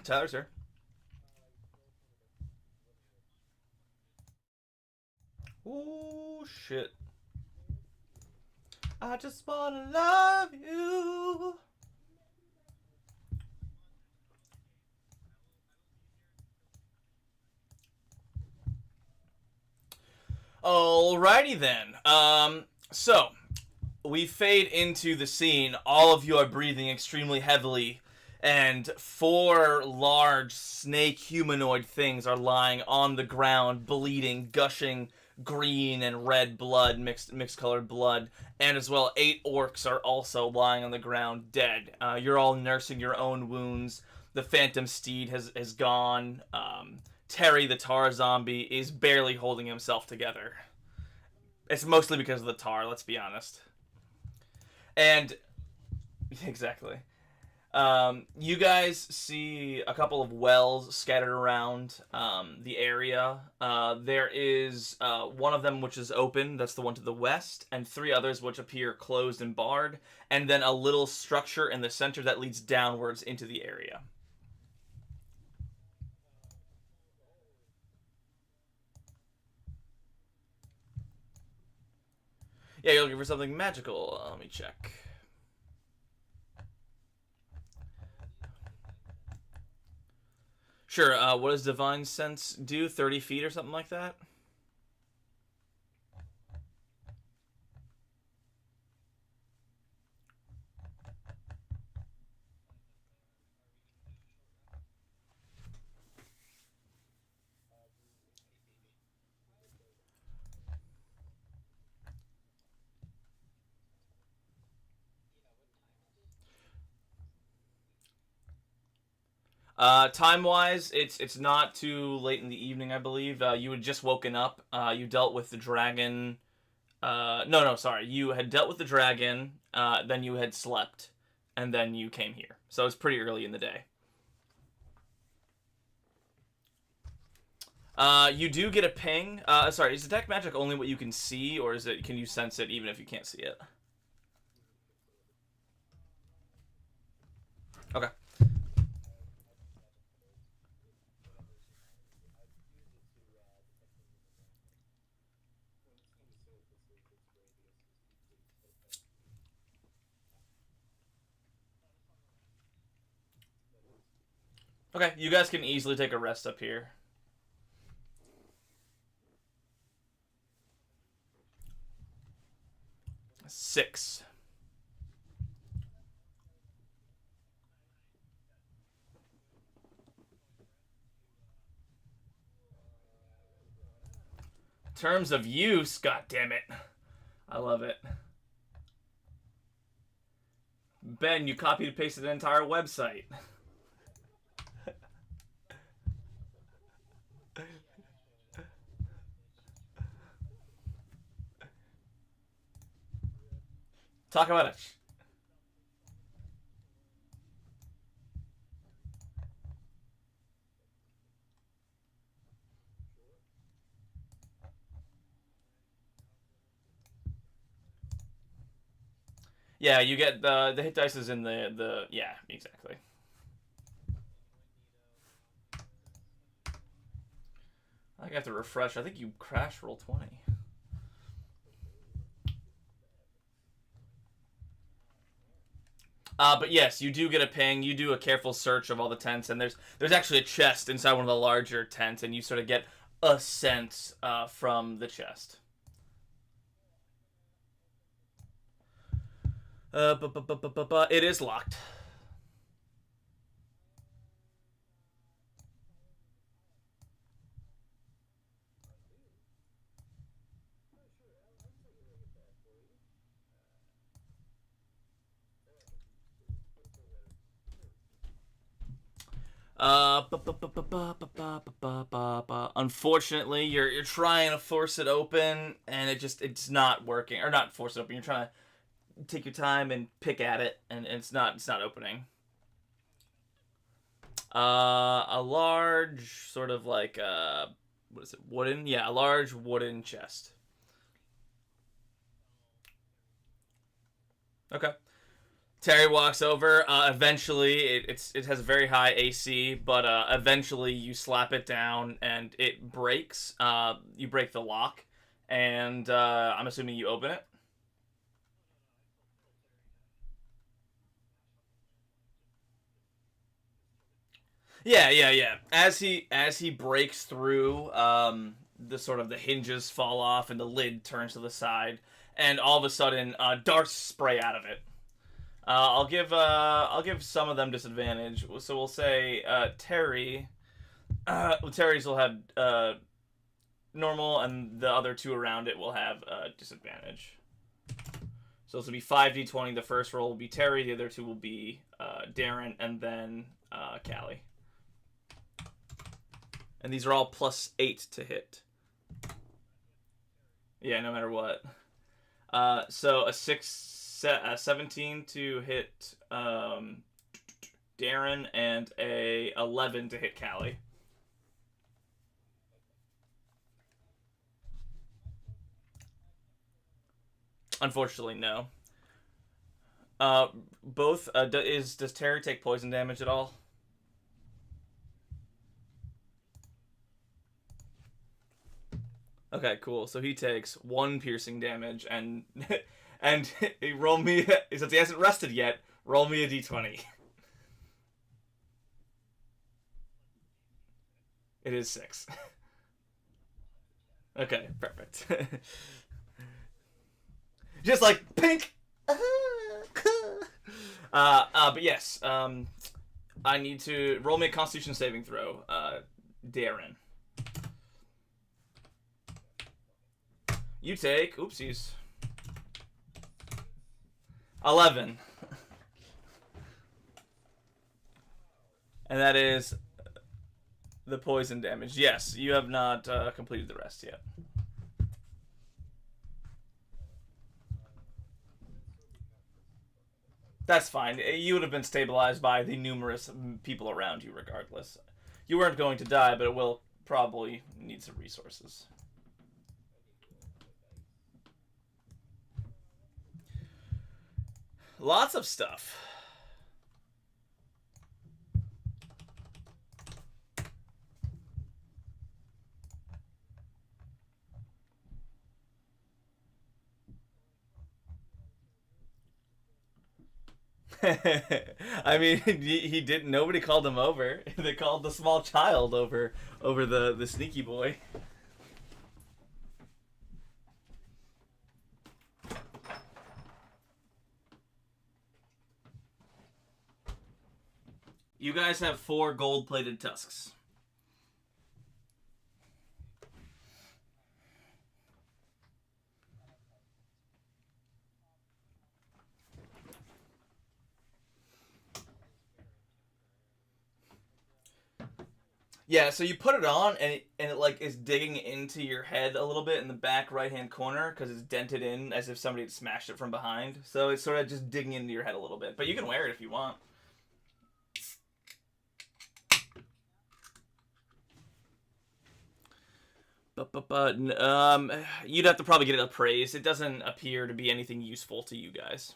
Tyler's here. Oh shit. I just wanna love you. Alrighty then. So we fade into the scene. All of you are breathing extremely heavily, and four large snake humanoid things are lying on the ground, bleeding, gushing green and red blood, mixed colored blood, and as well eight orcs are also lying on the ground dead. You're all nursing your own wounds. The phantom steed has gone. Terry the tar zombie is barely holding himself together. It's mostly because of the tar, let's be honest. And exactly. You guys see a couple of wells scattered around the area. There is one of them which is open, that's the one to the west, and three others which appear closed and barred, and then a little structure in the center that leads downwards into the area. Yeah, you're looking for something magical. Let me check. Sure, what does Divine Sense do? 30 feet or something like that? Time wise, it's not too late in the evening, I believe. You had just woken up. You dealt with the dragon. No, sorry. You had dealt with the dragon. Then you had slept, and then you came here. So it's pretty early in the day. You do get a ping. Sorry, is detect magic only what you can see, or is it can you sense it even if you can't see it? Okay. Okay, you guys can easily take a rest up here. 6. Terms of use, god damn it. I love it. Ben, you copied and pasted an entire website. Talk about it. Yeah, you get the hit dice is in the yeah, exactly. I think I have to refresh. I think you crash roll 20. But yes, you do get a ping. You do a careful search of all the tents, and there's actually a chest inside one of the larger tents, and you sort of get a sense from the chest. But it is locked. Unfortunately, you're trying to force it open, and it's not working, or not force it open. You're trying to take your time and pick at it, and it's not opening. A large sort of like what is it? Wooden? Yeah, a large wooden chest. Okay. Terry walks over. Eventually, it has a very high AC, but eventually you slap it down and it breaks. You break the lock, and I'm assuming you open it. Yeah, yeah, yeah. As he breaks through, the sort of the hinges fall off and the lid turns to the side, and all of a sudden, darts spray out of it. I'll give some of them disadvantage. So we'll say Terry. Terry's will have normal, and the other two around it will have disadvantage. So this will be 5d20. The first roll will be Terry. The other two will be Darren, and then Callie. And these are all +8 to hit. Yeah, no matter what. So a 17 to hit Darren, and a 11 to hit Callie. Unfortunately, no. Both. Does Terry take poison damage at all? Okay, cool. So he takes 1 piercing damage, and and he roll me since he hasn't rested yet. Roll me a d20. It is 6. Okay, perfect. Just like pink. But yes, I need to roll me a Constitution saving throw, Darren. You take, oopsies, 11. And that is the poison damage. Yes, you have not completed the rest yet. That's fine. You would have been stabilized by the numerous people around you regardless. You weren't going to die, but it will probably need some resources. Lots of stuff. I mean, he didn't. Nobody called him over. They called the small child over the sneaky boy. You guys have 4 gold-plated tusks. Yeah, so you put it on, and it like is digging into your head a little bit in the back right hand corner because it's dented in as if somebody had smashed it from behind. So it's sort of just digging into your head a little bit. But you can wear it if you want. You'd have to probably get it appraised. It doesn't appear to be anything useful to you guys.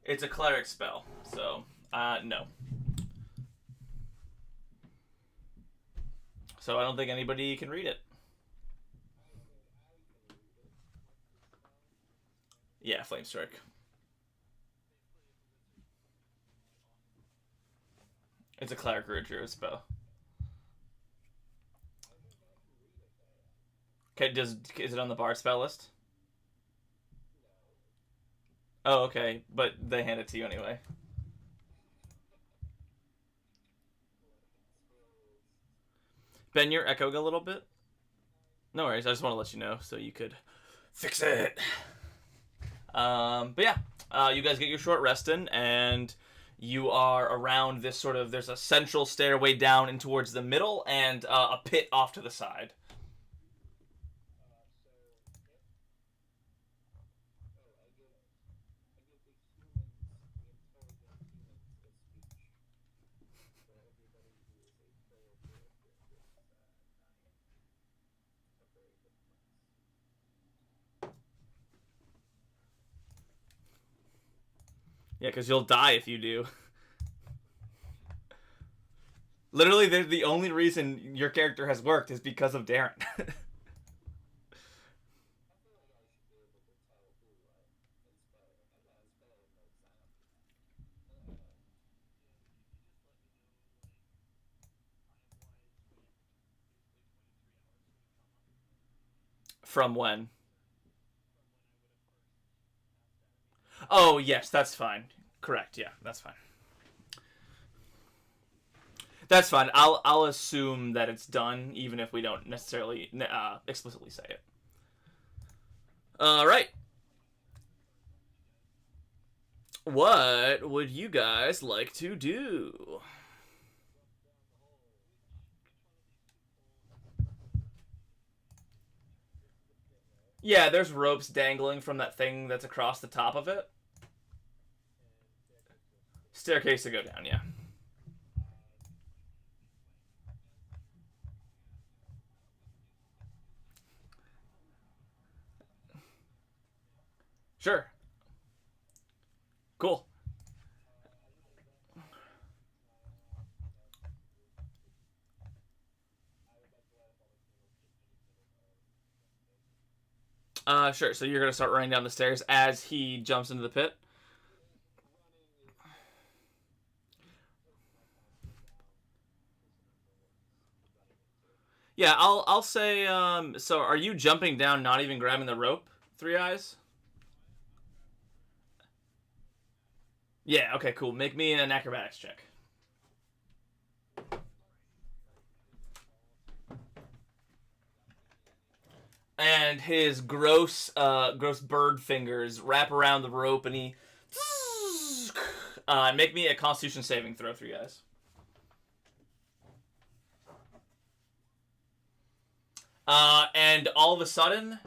It's a cleric spell, so no. So I don't think anybody can read it. Yeah, flame strike. It's a cleric or a druid spell. Okay, is it on the bar spell list? Oh, okay, but they hand it to you anyway. Ben, you're echoing a little bit. No worries. I just want to let you know so you could fix it. But yeah, you guys get your short rest in, and you are around this sort of. There's a central stairway down and towards the middle, and a pit off to the side. Yeah, because you'll die if you do. Literally, the only reason your character has worked is because of Darren. From when? Oh, yes, that's fine. Correct, yeah, that's fine. That's fine. I'll assume that it's done, even if we don't necessarily explicitly say it. All right. What would you guys like to do? Yeah, there's ropes dangling from that thing that's across the top of it. Staircase to go down, yeah. Sure. Cool. Sure. So you're gonna start running down the stairs as he jumps into the pit. Yeah, I'll say. So are you jumping down, not even grabbing the rope? Three eyes. Yeah. Okay. Cool. Make me an acrobatics check. And his gross bird fingers wrap around the rope, and he make me a Constitution saving throw. Three guys. And all of a sudden,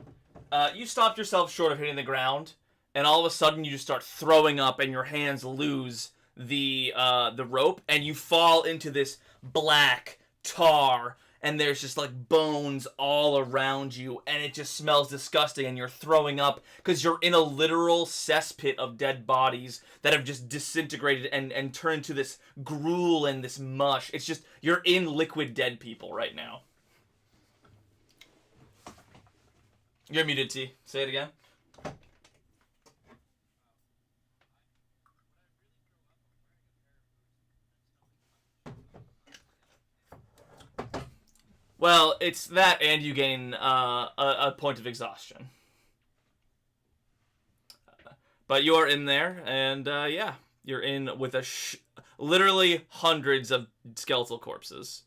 you stopped yourself short of hitting the ground, and all of a sudden you just start throwing up, and your hands lose the rope, and you fall into this black tar, and there's just like bones all around you, and it just smells disgusting, and you're throwing up because you're in a literal cesspit of dead bodies that have just disintegrated and turned to this gruel and this mush. It's just you're in liquid dead people right now. You're muted, T. Say it again. Well, it's that, and you gain a point of exhaustion. But you're in there, and yeah, you're in with literally hundreds of skeletal corpses.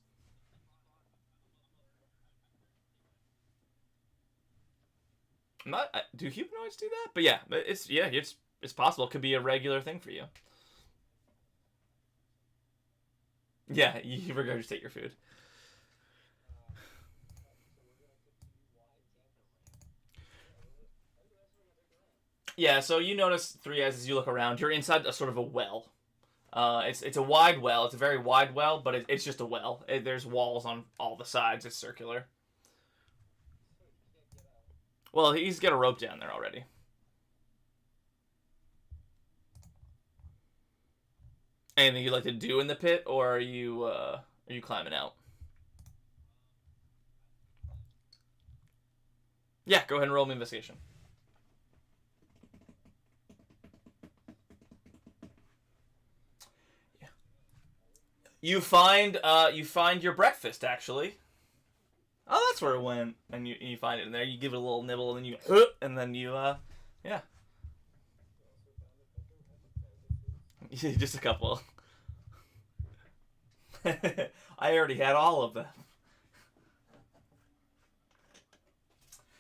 Not do humanoids do that? But yeah, it's possible. It could be a regular thing for you. Yeah, you regurgitate your food. Yeah, so you notice three eyes as you look around. You're inside a sort of a well. It's a wide well. It's a very wide well, but it's just a well. There's walls on all the sides. It's circular. Well, he's got a rope down there already. Anything you'd like to do in the pit, or are you climbing out? Yeah, go ahead and roll me investigation. You find your breakfast actually. Oh, that's where it went. And you find it in there. You give it a little nibble, and then and then yeah, just a couple. I already had all of them.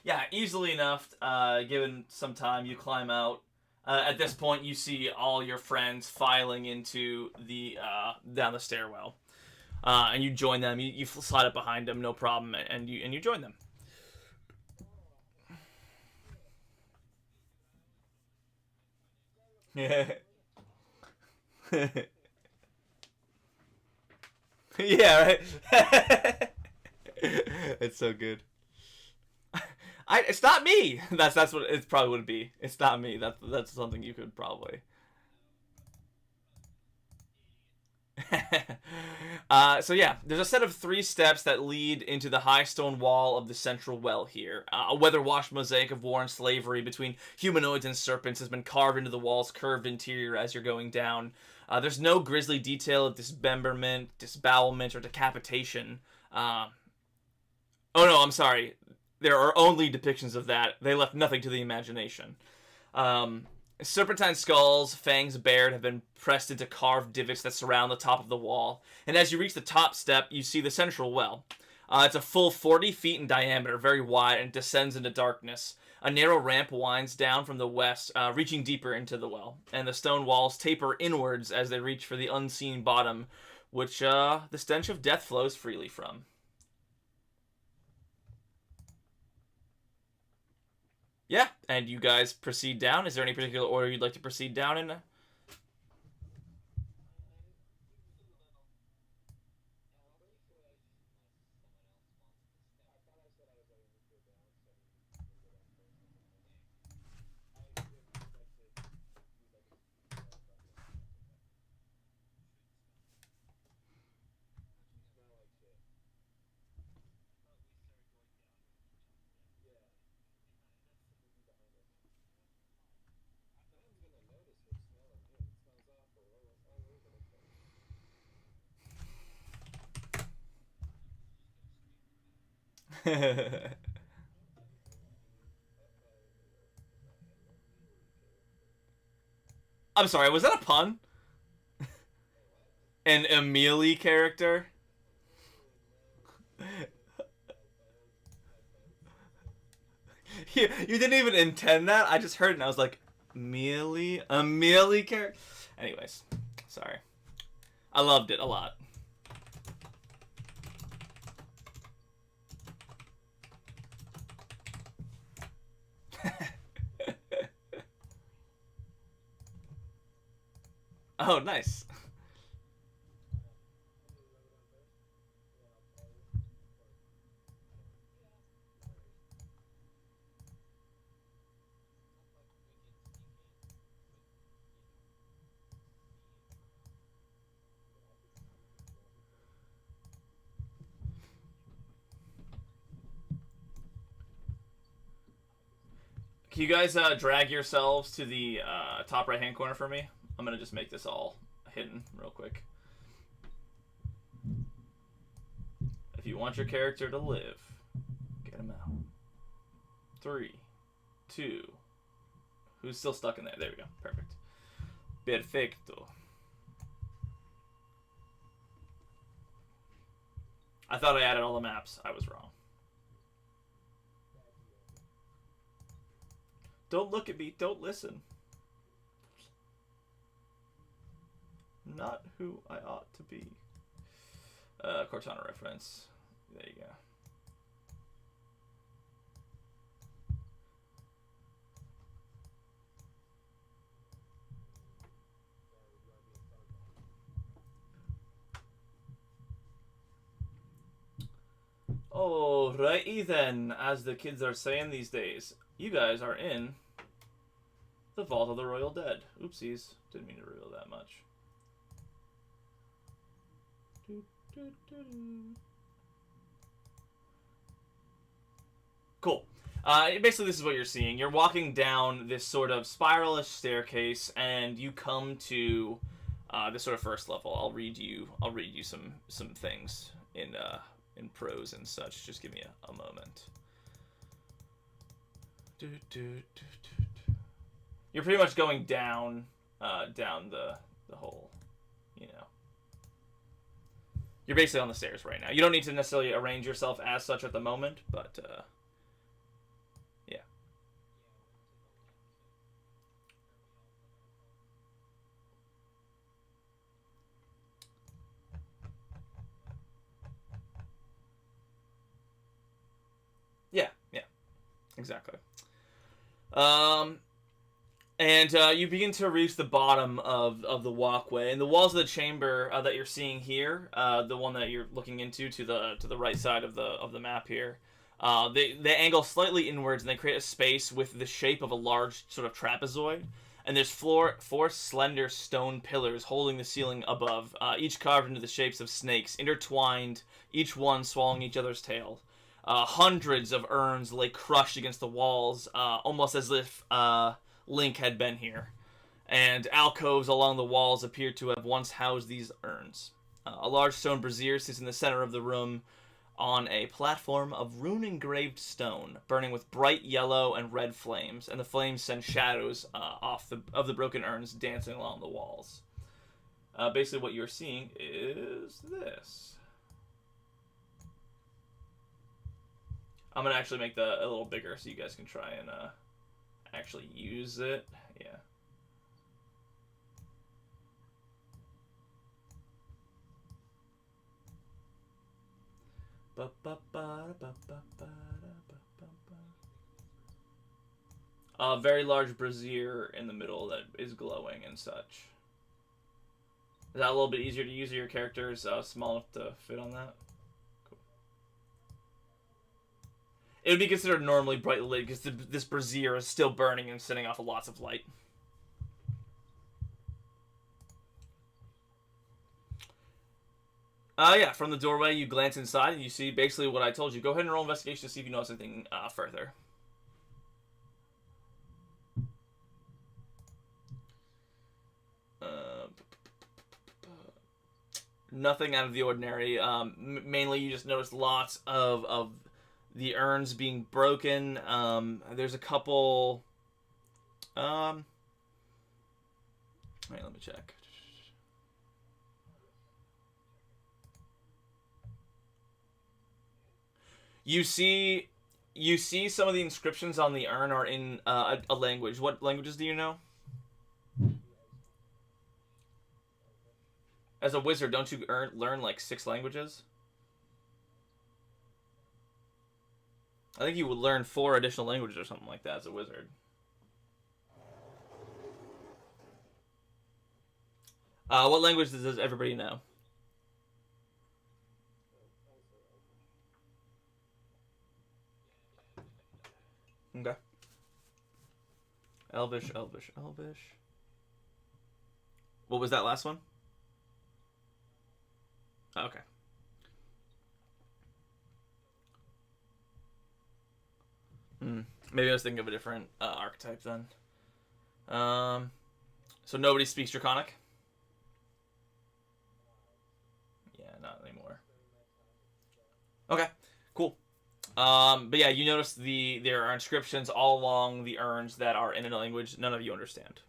Yeah, easily enough. Given some time, you climb out. At this point, you see all your friends filing into the down the stairwell, and you join them. You slide up behind them, no problem, and you join them. Yeah, yeah, right. It's so good. It's not me. That's what it probably would be. It's not me. That's something you could probably. So yeah, there's a set of 3 steps that lead into the high stone wall of the central well here. A weather-washed mosaic of war and slavery between humanoids and serpents has been carved into the wall's curved interior as you're going down. There's no grisly detail of dismemberment, disbowelment, or decapitation. Oh no, I'm sorry. There are only depictions of that. They left nothing to the imagination. Um, Serpentine skulls, fangs bared, have been pressed into carved divots that surround the top of the wall. And as you reach the top step, you see the central well. It's a full 40 feet in diameter, very wide, and descends into darkness. A narrow ramp winds down from the west, reaching deeper into the well, and the stone walls taper inwards as they reach for the unseen bottom, which the stench of death flows freely from. Yeah, and you guys proceed down. Is there any particular order you'd like to proceed down in? I'm sorry, was that a pun? An Amelie character? You didn't even intend that. I just heard it and I was like, Amelie character. Anyways, sorry. I loved it a lot. Oh, nice. Can you guys drag yourselves to the top right hand corner for me? I'm gonna just make this all hidden real quick. If you want your character to live, get him out. 3, 2. Who's still stuck in there? There we go. Perfect. Perfecto. I thought I added all the maps. I was wrong. Don't look at me. Don't listen. Not who I ought to be. Cortana reference. There you go. Alrighty then, as the kids are saying these days, you guys are in the Vault of the Royal Dead. Oopsies, didn't mean to reveal that much. Cool. Basically, this is what you're seeing. You're walking down this sort of spiralish staircase, and you come to this sort of first level. I'll read you some things in prose and such. Just give me a moment. You're pretty much going down the whole, you know. You're basically on the stairs right now. You don't need to necessarily arrange yourself as such at the moment, but yeah. Yeah, yeah, exactly. Um, and you begin to reach the bottom of the walkway, and the walls of the chamber that you're seeing here, the one that you're looking into to the right side of the map here, they angle slightly inwards, and they create a space with the shape of a large sort of trapezoid. And there's four slender stone pillars holding the ceiling above, each carved into the shapes of snakes, intertwined, each one swallowing each other's tail. Hundreds of urns lay crushed against the walls, almost as if Link had been here. And alcoves along the walls appear to have once housed these urns. A large stone brazier sits in the center of the room on a platform of rune-engraved stone, burning with bright yellow and red flames, and the flames send shadows of the broken urns dancing along the walls. Basically what you're seeing is this. I'm going to actually make a little bigger so you guys can try and actually use it. Yeah. A very large brazier in the middle that is glowing and such. Is that a little bit easier to use? Your character is small enough to fit on that? Cool. It would be considered normally brightly lit because this brazier is still burning and sending off lots of light. Yeah, from the doorway, you glance inside and you see basically what I told you. Go ahead and roll investigation to see if you notice anything further. Nothing out of the ordinary. Mainly, you just notice lots of the urns being broken. There's a couple. Wait, let me check. You see some of the inscriptions on the urn are in a language. What languages do you know? As a wizard, don't you learn like 6 languages? I think you would learn 4 additional languages or something like that as a wizard. What language does everybody know? Okay. Elvish, Elvish, Elvish. What was that last one? Okay. Maybe I was thinking of a different archetype then. So nobody speaks Draconic? Yeah, not anymore. Okay, cool. But yeah, you notice there are inscriptions all along the urns that are in a language none of you understand.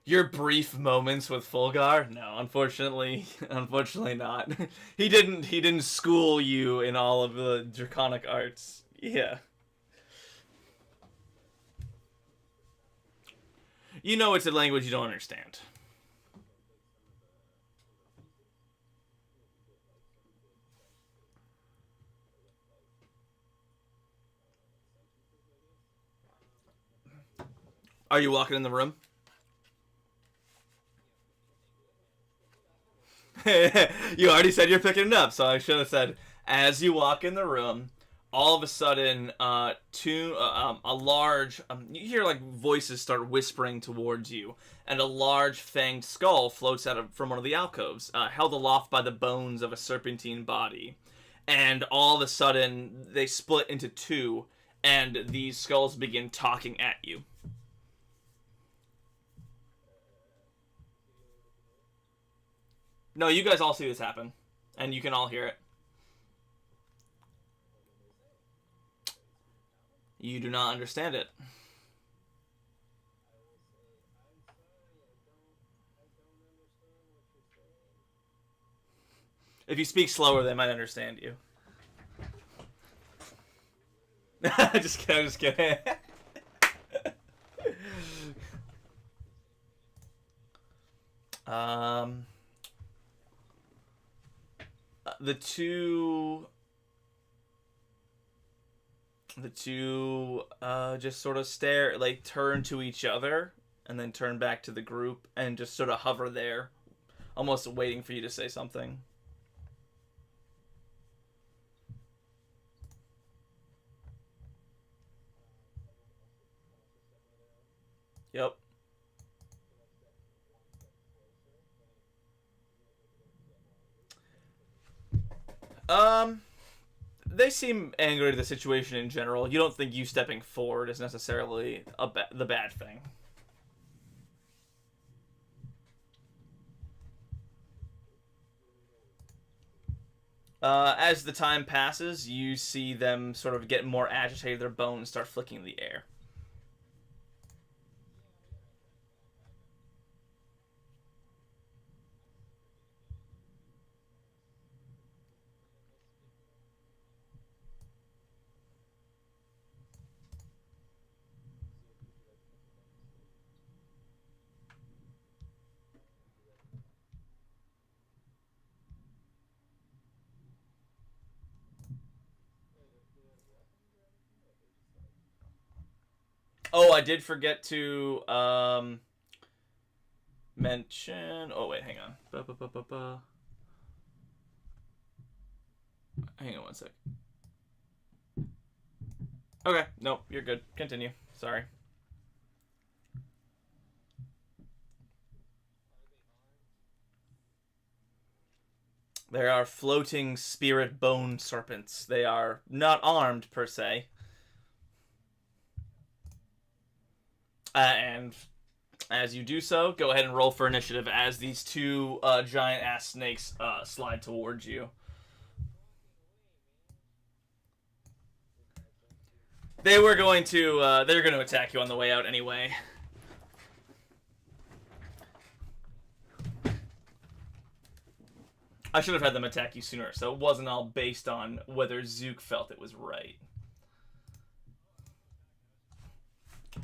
Your brief moments with Fulgar? No, unfortunately not. He didn't school you in all of the Draconic arts. Yeah. You know it's a language you don't understand. Are you walking in the room? You already said you're picking it up, so I should have said, as you walk in the room, all of a sudden, a large, you hear like voices start whispering towards you, and a large fanged skull floats from one of the alcoves, held aloft by the bones of a serpentine body. And all of a sudden, they split into 2, and these skulls begin talking at you. No, you guys all see this happen, and you can all hear it. You do not understand it. If you speak slower, they might understand you. Just kidding, I'm just kidding. The two just sort of stare, turn to each other, and then turn back to the group, and just sort of hover there, almost waiting for you to say something. Yep. Um, they seem angry at the situation in general. You don't think you stepping forward is necessarily the bad thing. As the time passes, you see them sort of get more agitated. Their bones start flicking in the air. Oh, I did forget to mention. Oh wait, hang on. Hang on one sec. Okay, nope, you're good. Continue. Sorry. There are floating spirit bone serpents. They are not armed per se. And as you do so, go ahead and roll for initiative as these two giant ass snakes slide towards you. They're going to attack you on the way out anyway. I should have had them attack you sooner, so it wasn't all based on whether Zook felt it was right.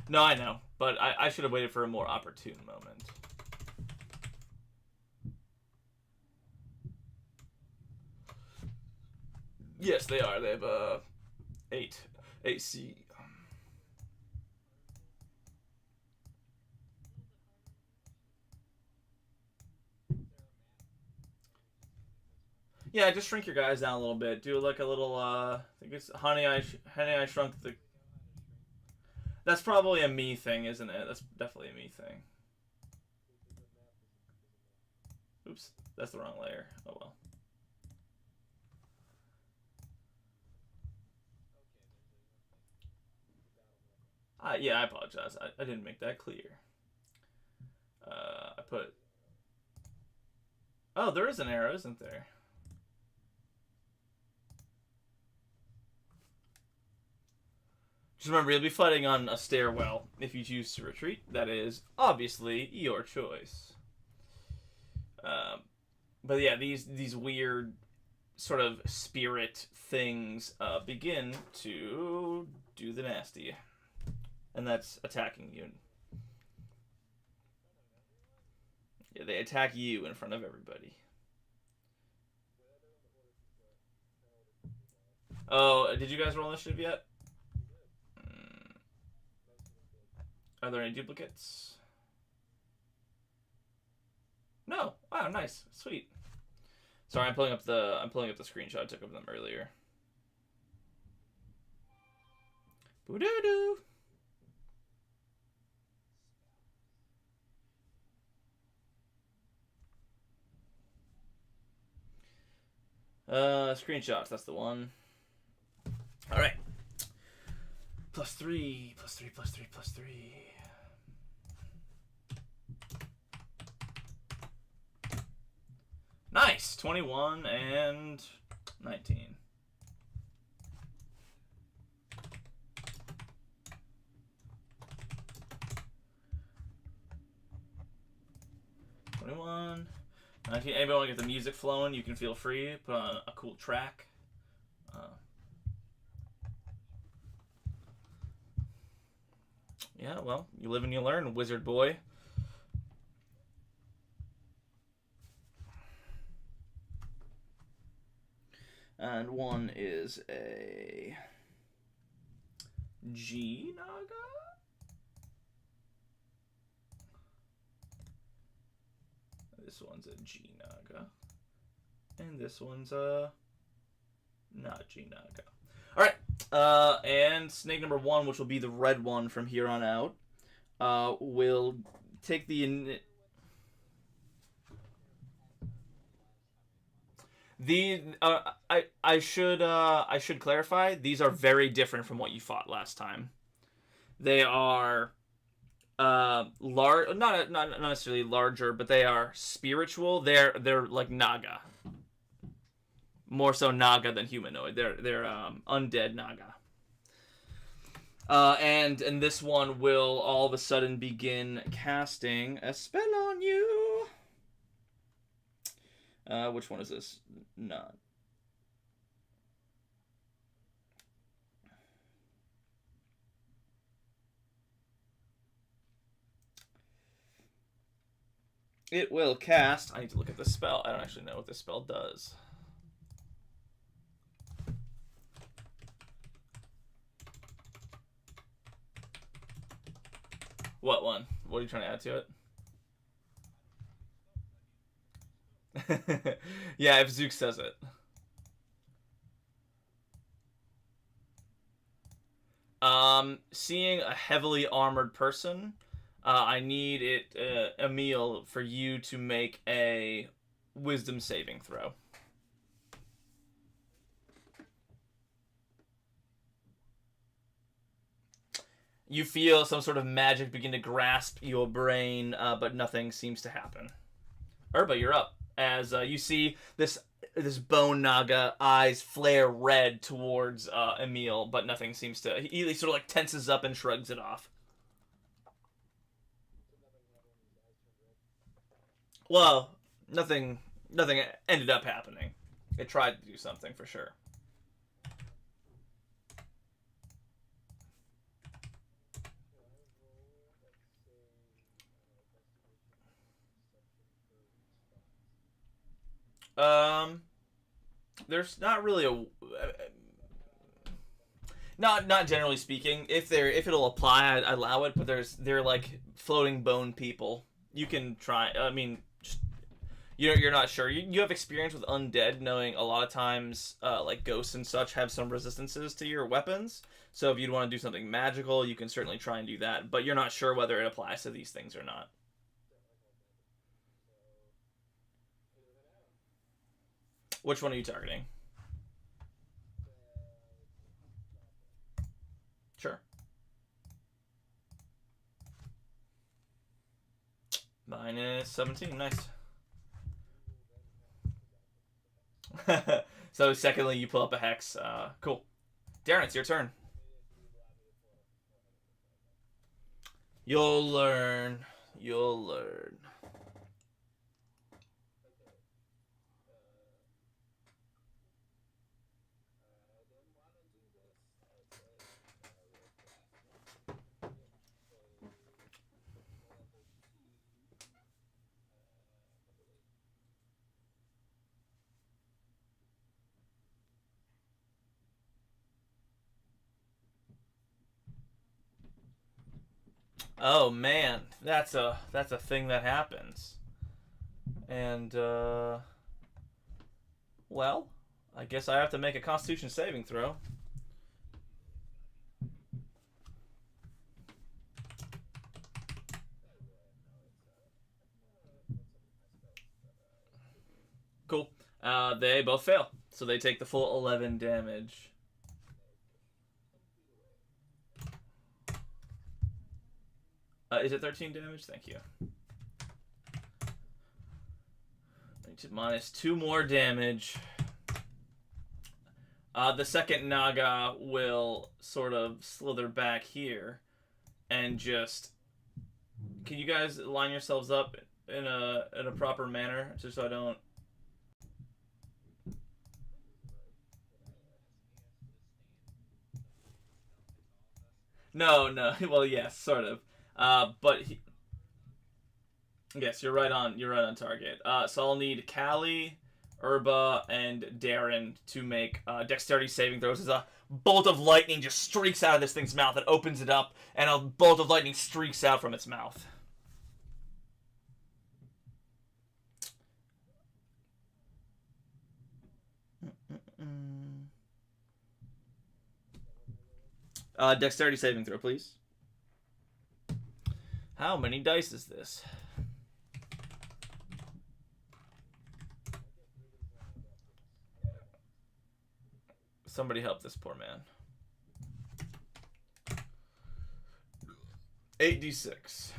No, I know, but I should have waited for a more opportune moment. Yes, they are. They have 8 AC. Yeah, just shrink your guys down a little bit. Do like a little I think it's Honey I Shrunk the. That's probably a me thing, isn't it? That's definitely a me thing. Oops, that's the wrong layer. Oh well. Yeah, I apologize. I didn't make that clear. I put. Oh, there is an arrow, isn't there? Just remember, you'll be fighting on a stairwell. If you choose to retreat, that is obviously your choice. But yeah, these weird sort of spirit things begin to do the nasty, and that's attacking you. Yeah, they attack you in front of everybody. Oh, did you guys roll initiative yet? Are there any duplicates? No. Wow, nice, sweet. Sorry, I'm pulling up the screenshot I took of them earlier. Boo doo doo. Screenshots. That's the one. All right. +3, +3, +3, +3. Nice. 21 and 19. '21. 19. Anybody want to get the music flowing? You can feel free. Put on a cool track. Yeah, well, you live and you learn, wizard boy. And one is a G Naga. this one's a G Naga. And this one's a not G Naga. Alright, and snake number 1, which will be the red one from here on out, will take the... I should clarify, these are very different from what you fought last time. They are large, not necessarily larger, but they are spiritual. They're like Naga. More so Naga than humanoid. They're undead Naga. And this one will all of a sudden begin casting a spell on you. Which one is this? Not. It will cast... I need to look at the spell. I don't actually know what this spell does. What one? What are you trying to add to it? Yeah, if Zook says it. Seeing a heavily armored person, I need it, Emil, for you to make a wisdom saving throw. You feel some sort of magic begin to grasp your brain, but nothing seems to happen. Urba, you're up. As you see this bone Naga eyes flare red towards Emil, but nothing seems to... He sort of like tenses up and shrugs it off. Well, nothing ended up happening. It tried to do something for sure. There's not really a... Not generally speaking. If it'll apply, I allow it. But they're like floating bone people. You can try. I mean, you're not sure. You have experience with undead, knowing a lot of times like ghosts and such have some resistances to your weapons. So if you'd want to do something magical, you can certainly try and do that. But you're not sure whether it applies to these things or not. Which one are you targeting? Sure. Minus 17, nice. So secondly, you pull up a hex. Cool. Darren, it's your turn. You'll learn. You'll learn. Oh man, that's a thing that happens. And well, I guess I have to make a Constitution saving throw. Cool. They both fail, so they take the full 11 damage. Is it 13 damage? Thank you. Minus 2 more damage. The second Naga will sort of slither back here and just... Can you guys line yourselves up in a proper manner, just so I don't... No. Well, yes, sort of. But yes, you're right on target. So I'll need Callie, Urba, and Darren to make dexterity saving throws as a bolt of lightning just streaks out of this thing's mouth. It opens it up, and a bolt of lightning streaks out from its mouth. Dexterity saving throw, please. How many dice is this? Somebody help this poor man. 8d6.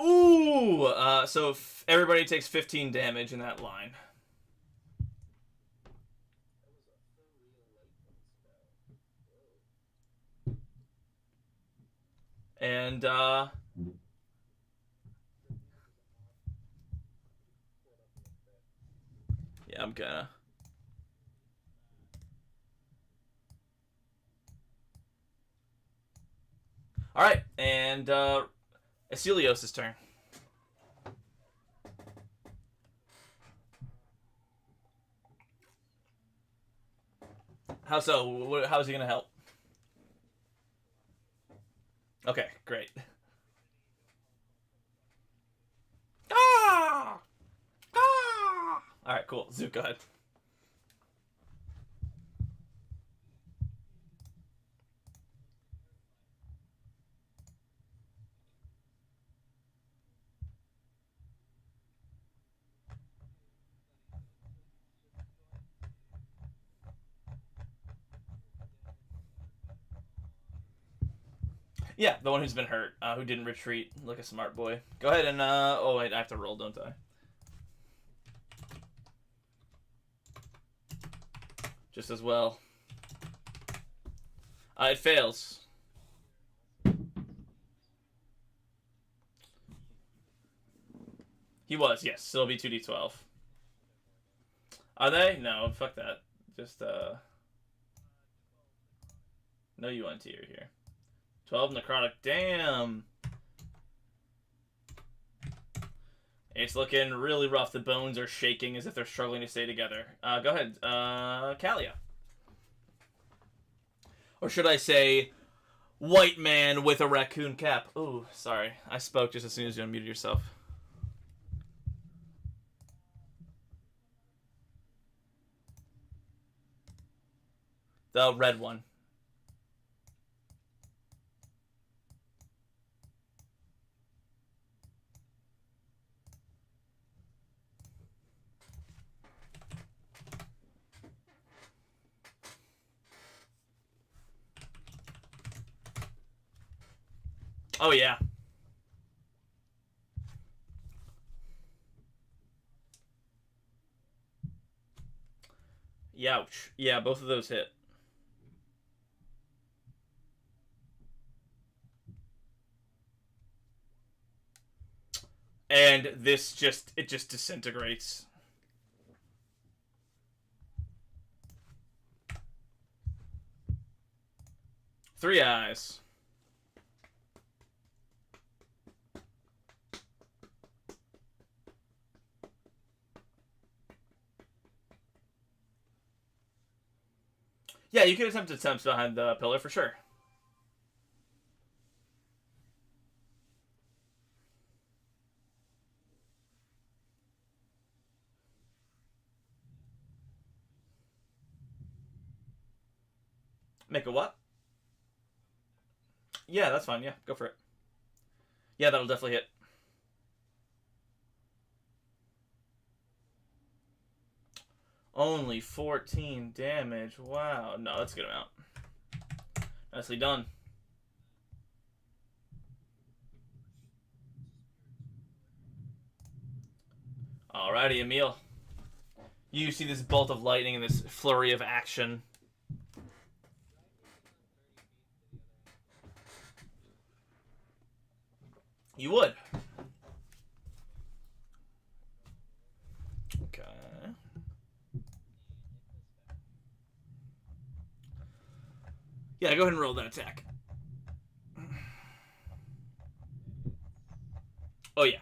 Ooh! So everybody takes 15 damage in that line. And, yeah, I'm gonna... Alright, and, Acelios' turn. How so? How's he gonna help? Okay, great. Ah! Ah! Alright, cool. Zook, go ahead. Yeah, the one who's been hurt, who didn't retreat like a smart boy. Go ahead and, oh wait, I have to roll, don't I? Just as well. It fails. He was, yes. So it'll be 2d12. Are they? No, fuck that. Just, no UNT are here. 12 necrotic. Damn. It's looking really rough. The bones are shaking as if they're struggling to stay together. Go ahead. Kalia. Or should I say, white man with a raccoon cap. Ooh, sorry. I spoke just as soon as you unmuted yourself. The red one. Oh, yeah. Youch. Yeah, both of those hit. And this just, it just disintegrates. Three eyes. Yeah, you can attempt attempts behind the pillar for sure. Make a what? Yeah, that's fine. Yeah, go for it. Yeah, that'll definitely hit. Only 14 damage. Wow. No, that's a good amount. Nicely done. Alrighty, Emil. You see this bolt of lightning and this flurry of action. You would. Okay. Yeah, go ahead and roll that attack. Oh, yeah.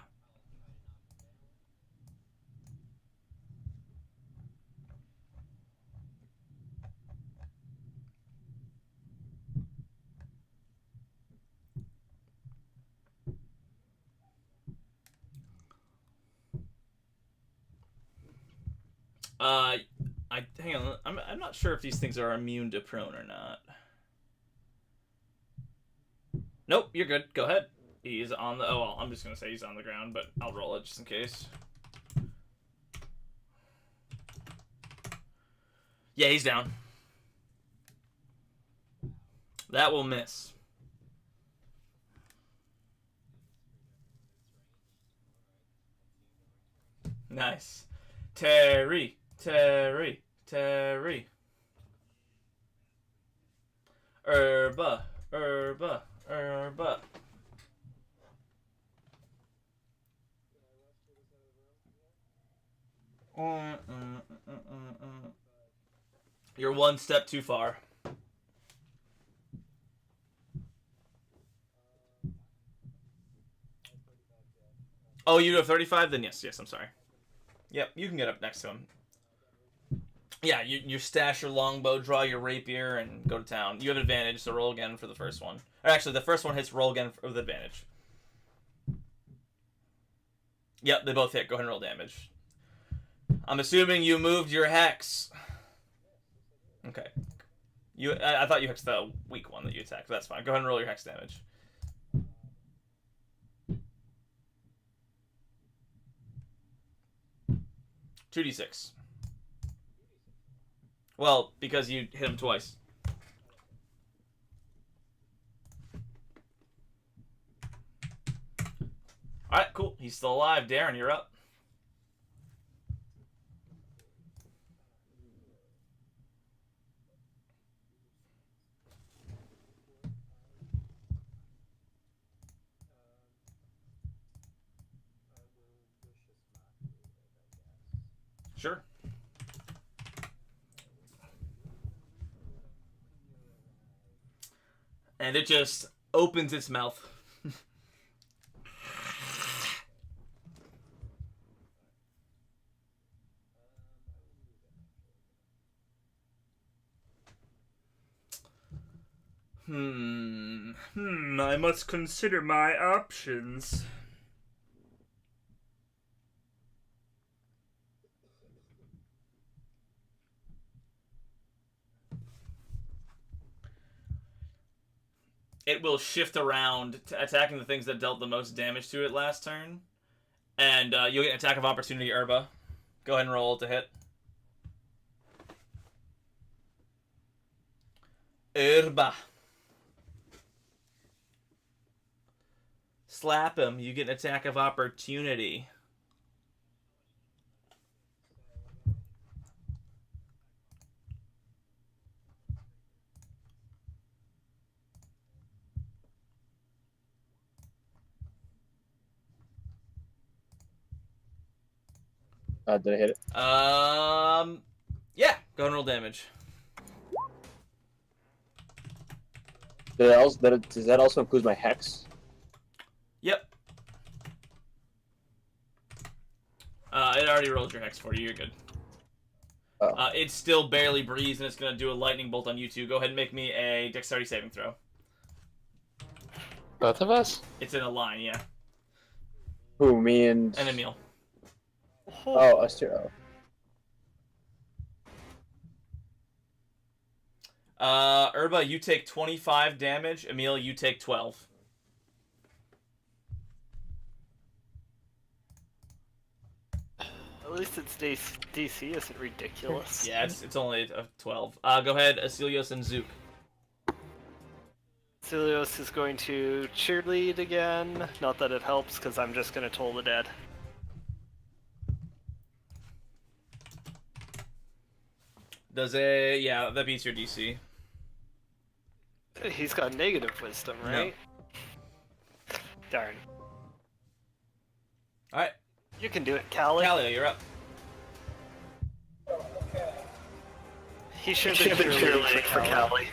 Hang on. I'm not sure if these things are immune to prone or not. Nope, you're good. Go ahead. He's on the. Oh, well, I'm just gonna say he's on the ground, but I'll roll it just in case. Yeah, he's down. That will miss. Nice. Terry. Herba. You're one step too far. Oh, you have 35? Then yes, I'm sorry. Yep, you can get up next to him. Yeah, you stash your longbow, draw your rapier, and go to town. You have advantage, so roll again for the first one. Or actually, the first one hits, roll again with advantage. Yep, they both hit. Go ahead and roll damage. I'm assuming you moved your hex. Okay. I thought you hexed the weak one that you attacked. That's fine. Go ahead and roll your hex damage. $2d6. Well, because you hit him twice. Alright, cool. He's still alive. Darren, you're up. Sure. And it just opens its mouth. I must consider my options. It will shift around, attacking the things that dealt the most damage to it last turn. And you'll get an attack of opportunity, Herba. Go ahead and roll to hit. Herba. Slap him. You get an attack of opportunity. Did I hit it? Yeah. Go ahead and roll damage. Does that also include my hex? Yep. It already rolled your hex for you. You're good. Oh. It still barely breathes, and it's going to do a lightning bolt on you two. Go ahead and make me a dexterity saving throw. Both of us? It's in a line, yeah. Who, me and Emil. Oh, us two. Oh. Herba, you take 25 damage. Emil, you take 12. At least its DC isn't ridiculous. Yeah, it's only a 12. Go ahead, Asilios and Zook. Asilios is going to cheerlead again. Not that it helps, because I'm just going to toll the dead. Yeah, that beats your DC. He's got negative wisdom, right? No. Darn. Alright. You can do it, Callie. Callie, you're up. He should have been cheerleading for Callie.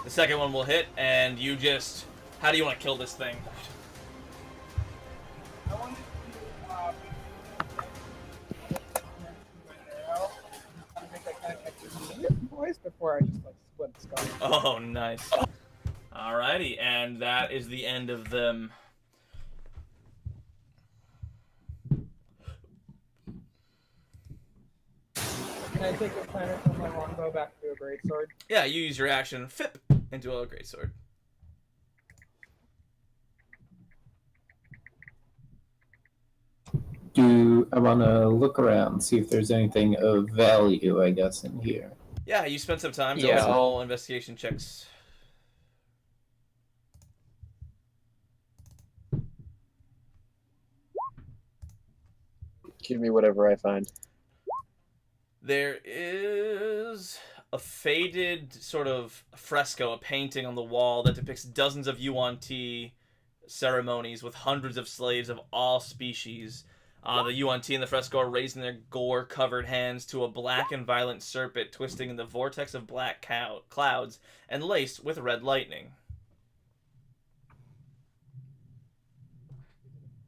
The second one will hit, and you just... How do you want to kill this thing? I wanted to make that kind of boys. before I just like split the skull. Oh, nice. Alrighty, and that is the end of them. Can I take the planner from my longbow back to a greatsword? Yeah, you use your action, flip, into a greatsword. I want to look around, see if there's anything of value, I guess, in here? Yeah, you spent some time, so Yeah. roll investigation checks. Give me whatever I find. There is a faded sort of fresco, a painting on the wall that depicts dozens of Yuan-Ti ceremonies with hundreds of slaves of all species. The Yuan-Ti in the fresco are raising their gore-covered hands to a black and violent serpent twisting in the vortex of black clouds and laced with red lightning.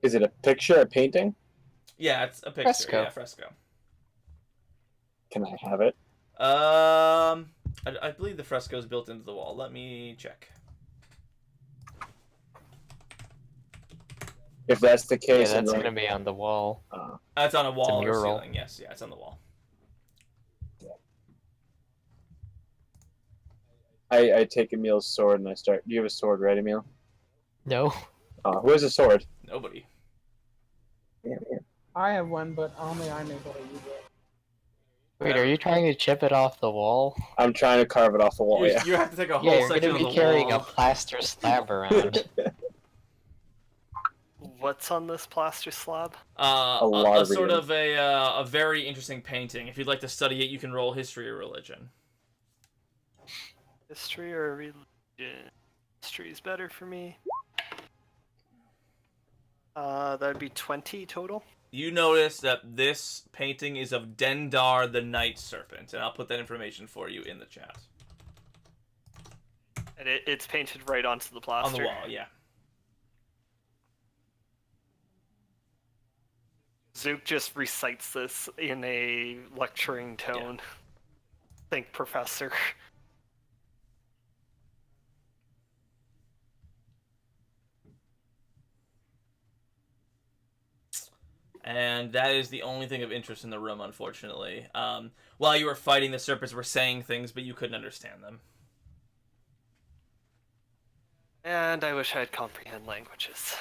Is it a picture, a painting? Yeah, it's a picture. Fresco. Yeah, fresco. Can I have it? I believe the fresco is built into the wall. Let me check. If that's the Yeah, case, that's then gonna be on the wall. It's on a wall or mural. ceiling. Yes, yeah, it's on the wall. I take Emil's sword and I start. Do you have a sword, right, Emil? No. Who has a sword? Nobody. I have one, but only I'm able to use it. Wait, are you trying to chip it off the wall? I'm trying to carve it off the wall. Yeah. You have to take a whole Yeah, you're section gonna of be the carrying wall. a plaster slab around. What's on this plaster slab? A lot of sort reading. of a very interesting painting. If you'd like to study it, you can roll history or religion. History or religion? History is better for me. That'd be 20 total. You notice that this painting is of Dendar the Night Serpent, and I'll put that information for you in the chat. And it's painted right onto the plaster. On the wall, yeah. Zook just recites this in a lecturing tone. Think, Professor. And that is the only thing of interest in the room, unfortunately. While you were fighting, the serpents were saying things, but you couldn't understand them. And I wish I'd comprehend languages.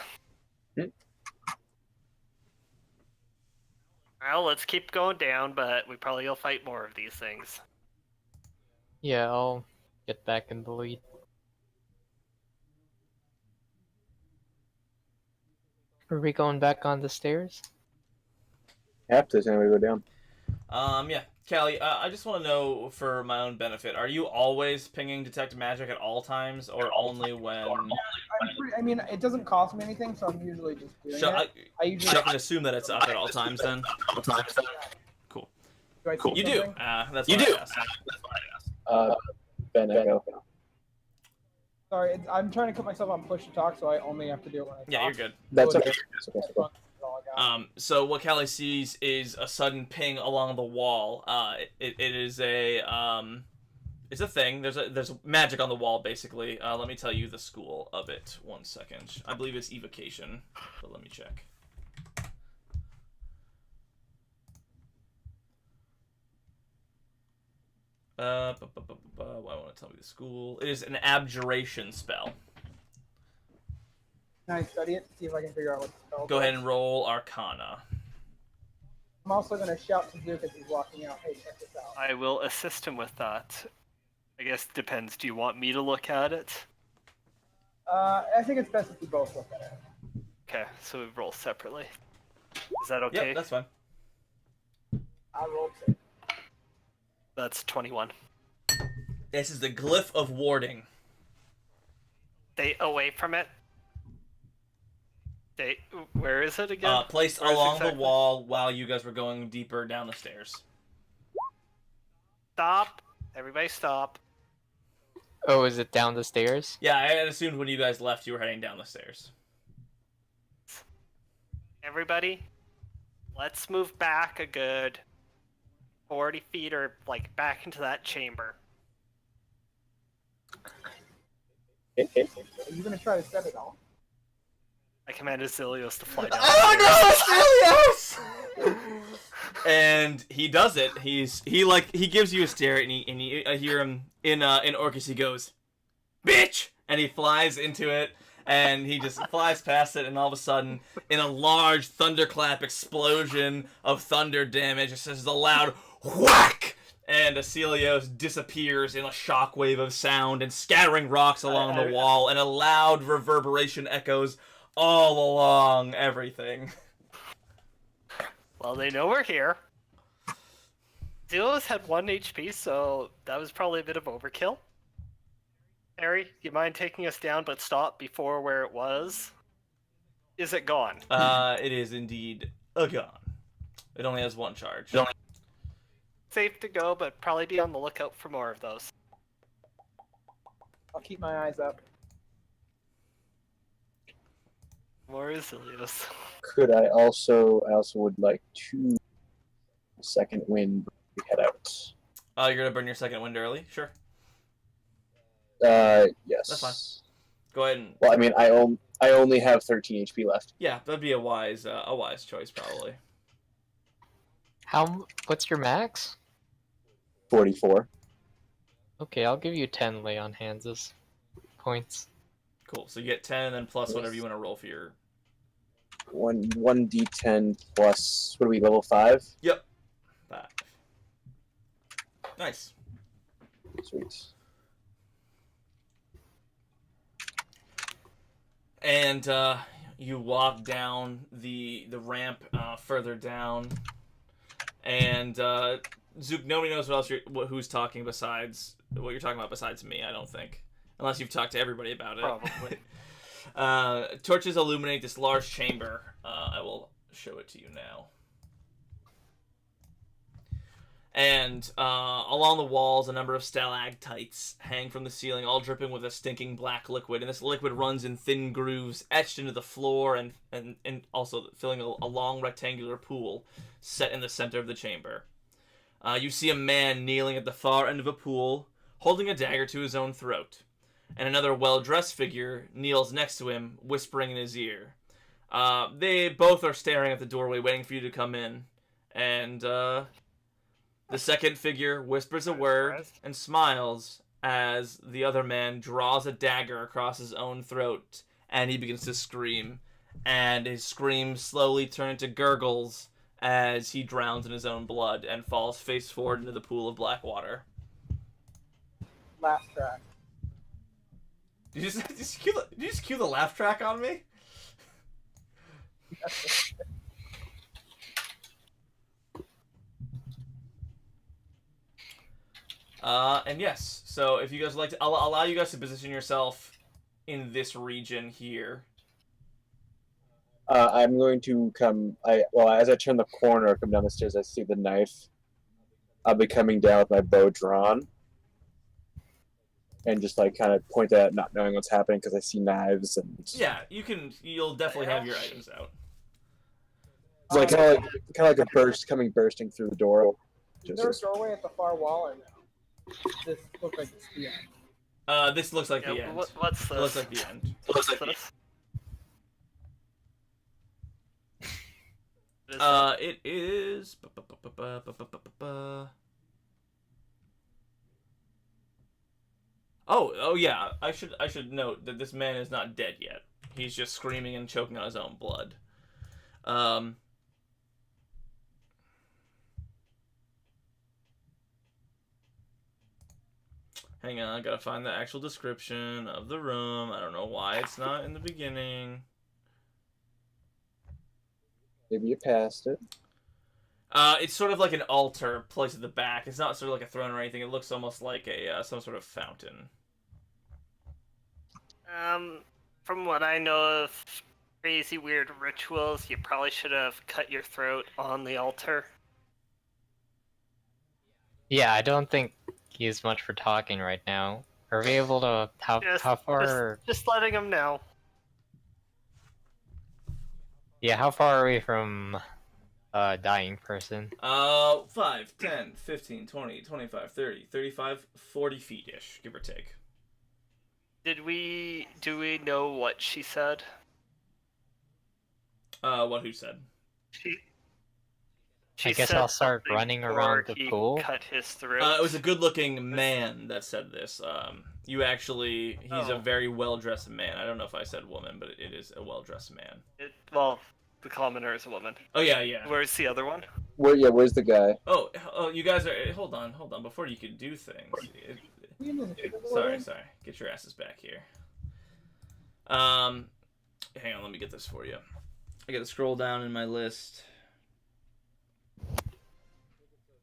Well, let's keep going down, but we probably will fight more of these things. Yeah, I'll get back in the lead. Are we going back on the stairs? Have to, so we go down. Yeah. Callie, I just want to know, for my own benefit, are you always pinging detect magic at all times, or only when... I mean, it doesn't cost me anything, so I'm usually just doing it. I usually I can assume that it's up at all times, then? Cool. do I see You do! something? That's what I asked. Ben Echo. Sorry, I'm trying to put myself on push to talk, so I only have to do it when I talk. Yeah, you're good. That's So okay. it's- That's okay. that's all I got. So what Callie sees is a sudden ping along the wall. It is it's a thing. There's magic on the wall, basically. Let me tell you the school of it. 1 second. I believe it's evocation, but let me check. Why won't it tell me the school? It is an abjuration spell. Can I study it to see if I can figure out what the spell Go does? ahead and roll Arcana. I'm also going to shout to Duke as he's walking out, hey, check this out. I will assist him with that. I guess depends. Do you want me to look at it? I think it's best if we both look at it. Okay, so we roll separately. Is that okay? Yep, that's fine. I rolled it. That's 21. This is the glyph of warding. Stay away from it. Stay. Where is it again? Placed Where is it along the exactly? wall while you guys were going deeper down the stairs. Stop. Everybody stop. Oh, is it down the stairs? Yeah, I had assumed when you guys left you were heading down the stairs. Everybody, let's move back a good 40 feet or like back into that chamber. Are you gonna try to set it off? I commanded Zilios to fly down. Oh no, Stelios! And he does it. He gives you a stare, and I hear him in Orcus. He goes, "Bitch!" and he flies into it, and he just flies past it, and all of a sudden, in a large thunderclap explosion of thunder damage, it says a loud whack, and Acelios disappears in a shockwave of sound and scattering rocks along the wall, and a loud reverberation echoes all along everything. Well, they know we're here. Zilios had 1 HP, so that was probably a bit of overkill. Harry, do you mind taking us down, but stop before where it was? Is it gone? It is indeed gone. It only has 1 charge. Safe to go, but probably be on the lookout for more of those. I'll keep my eyes up. More Zilios. Could I also would like to second wind head out. You're gonna burn your second wind early? Sure. Yes. That's fine. Go ahead and. Well, I mean, I only have 13 HP left. Yeah, that'd be a wise choice probably. What's your max? 44. Okay, I'll give you 10 lay on hands points. Cool. So you get 10, and then plus whatever you want to roll for your. 1d10 plus. What are we, level 5? Yep. 5. Nice. Sweet. And you walk down the ramp further down, and Zook, nobody knows who's talking besides what you're talking about besides me. I don't think, unless you've talked to everybody about it. Probably. Torches illuminate this large chamber. I will show it to you now. And along the walls, a number of stalactites hang from the ceiling, all dripping with a stinking black liquid. And this liquid runs in thin grooves etched into the floor and also filling a long rectangular pool set in the center of the chamber. You see a man kneeling at the far end of a pool, holding a dagger to his own throat. And another well-dressed figure kneels next to him, whispering in his ear. They both are staring at the doorway, waiting for you to come in. And the second figure whispers a word and smiles as the other man draws a dagger across his own throat, and he begins to scream. And his screams slowly turn to gurgles as he drowns in his own blood and falls face forward into the pool of black water. Last track. Did you just cue the laugh track on me? And yes, so if you guys would like to, I'll allow you guys to position yourself in this region here. I'm going to come. As I turn the corner, come down the stairs. I see the knife. I'll be coming down with my bow drawn, and just like kind of point at it, not knowing what's happening because I see knives and. Yeah, you'll definitely have your items out. It's like kind of like a bursting through the door. Is there a doorway at the far wall or no? This looks like it's the end. This looks like the end. What's this? It looks like the end. What's this? It is. Oh yeah. I should note that this man is not dead yet. He's just screaming and choking on his own blood. Hang on, I gotta find the actual description of the room. I don't know why it's not in the beginning. Maybe you passed it. It's sort of like an altar placed at the back. It's not sort of like a throne or anything. It looks almost like some sort of fountain. From what I know of crazy weird rituals, you probably should have cut your throat on the altar. Yeah, I don't think he's much for talking right now. Are we able to... How far... Just letting him know. Yeah, how far are we from a dying person? 5, 10, 15, 20, 25, 30, 35, 40 feet-ish, give or take. Do we know what she said? What? Who said? She I guess said I'll start something running before around the he pool. cut his throat. It was a good-looking man that said this. You actually, he's a Oh. very well-dressed man. I don't know if I said woman, but it is a well-dressed man. Well, the commoner is a woman. Oh yeah. Where's the other one? Where's the guy? Oh, you guys are. Hold on. Before you can do things. Sorry. Get your asses back here. Hang on. Let me get this for you. I gotta scroll down in my list.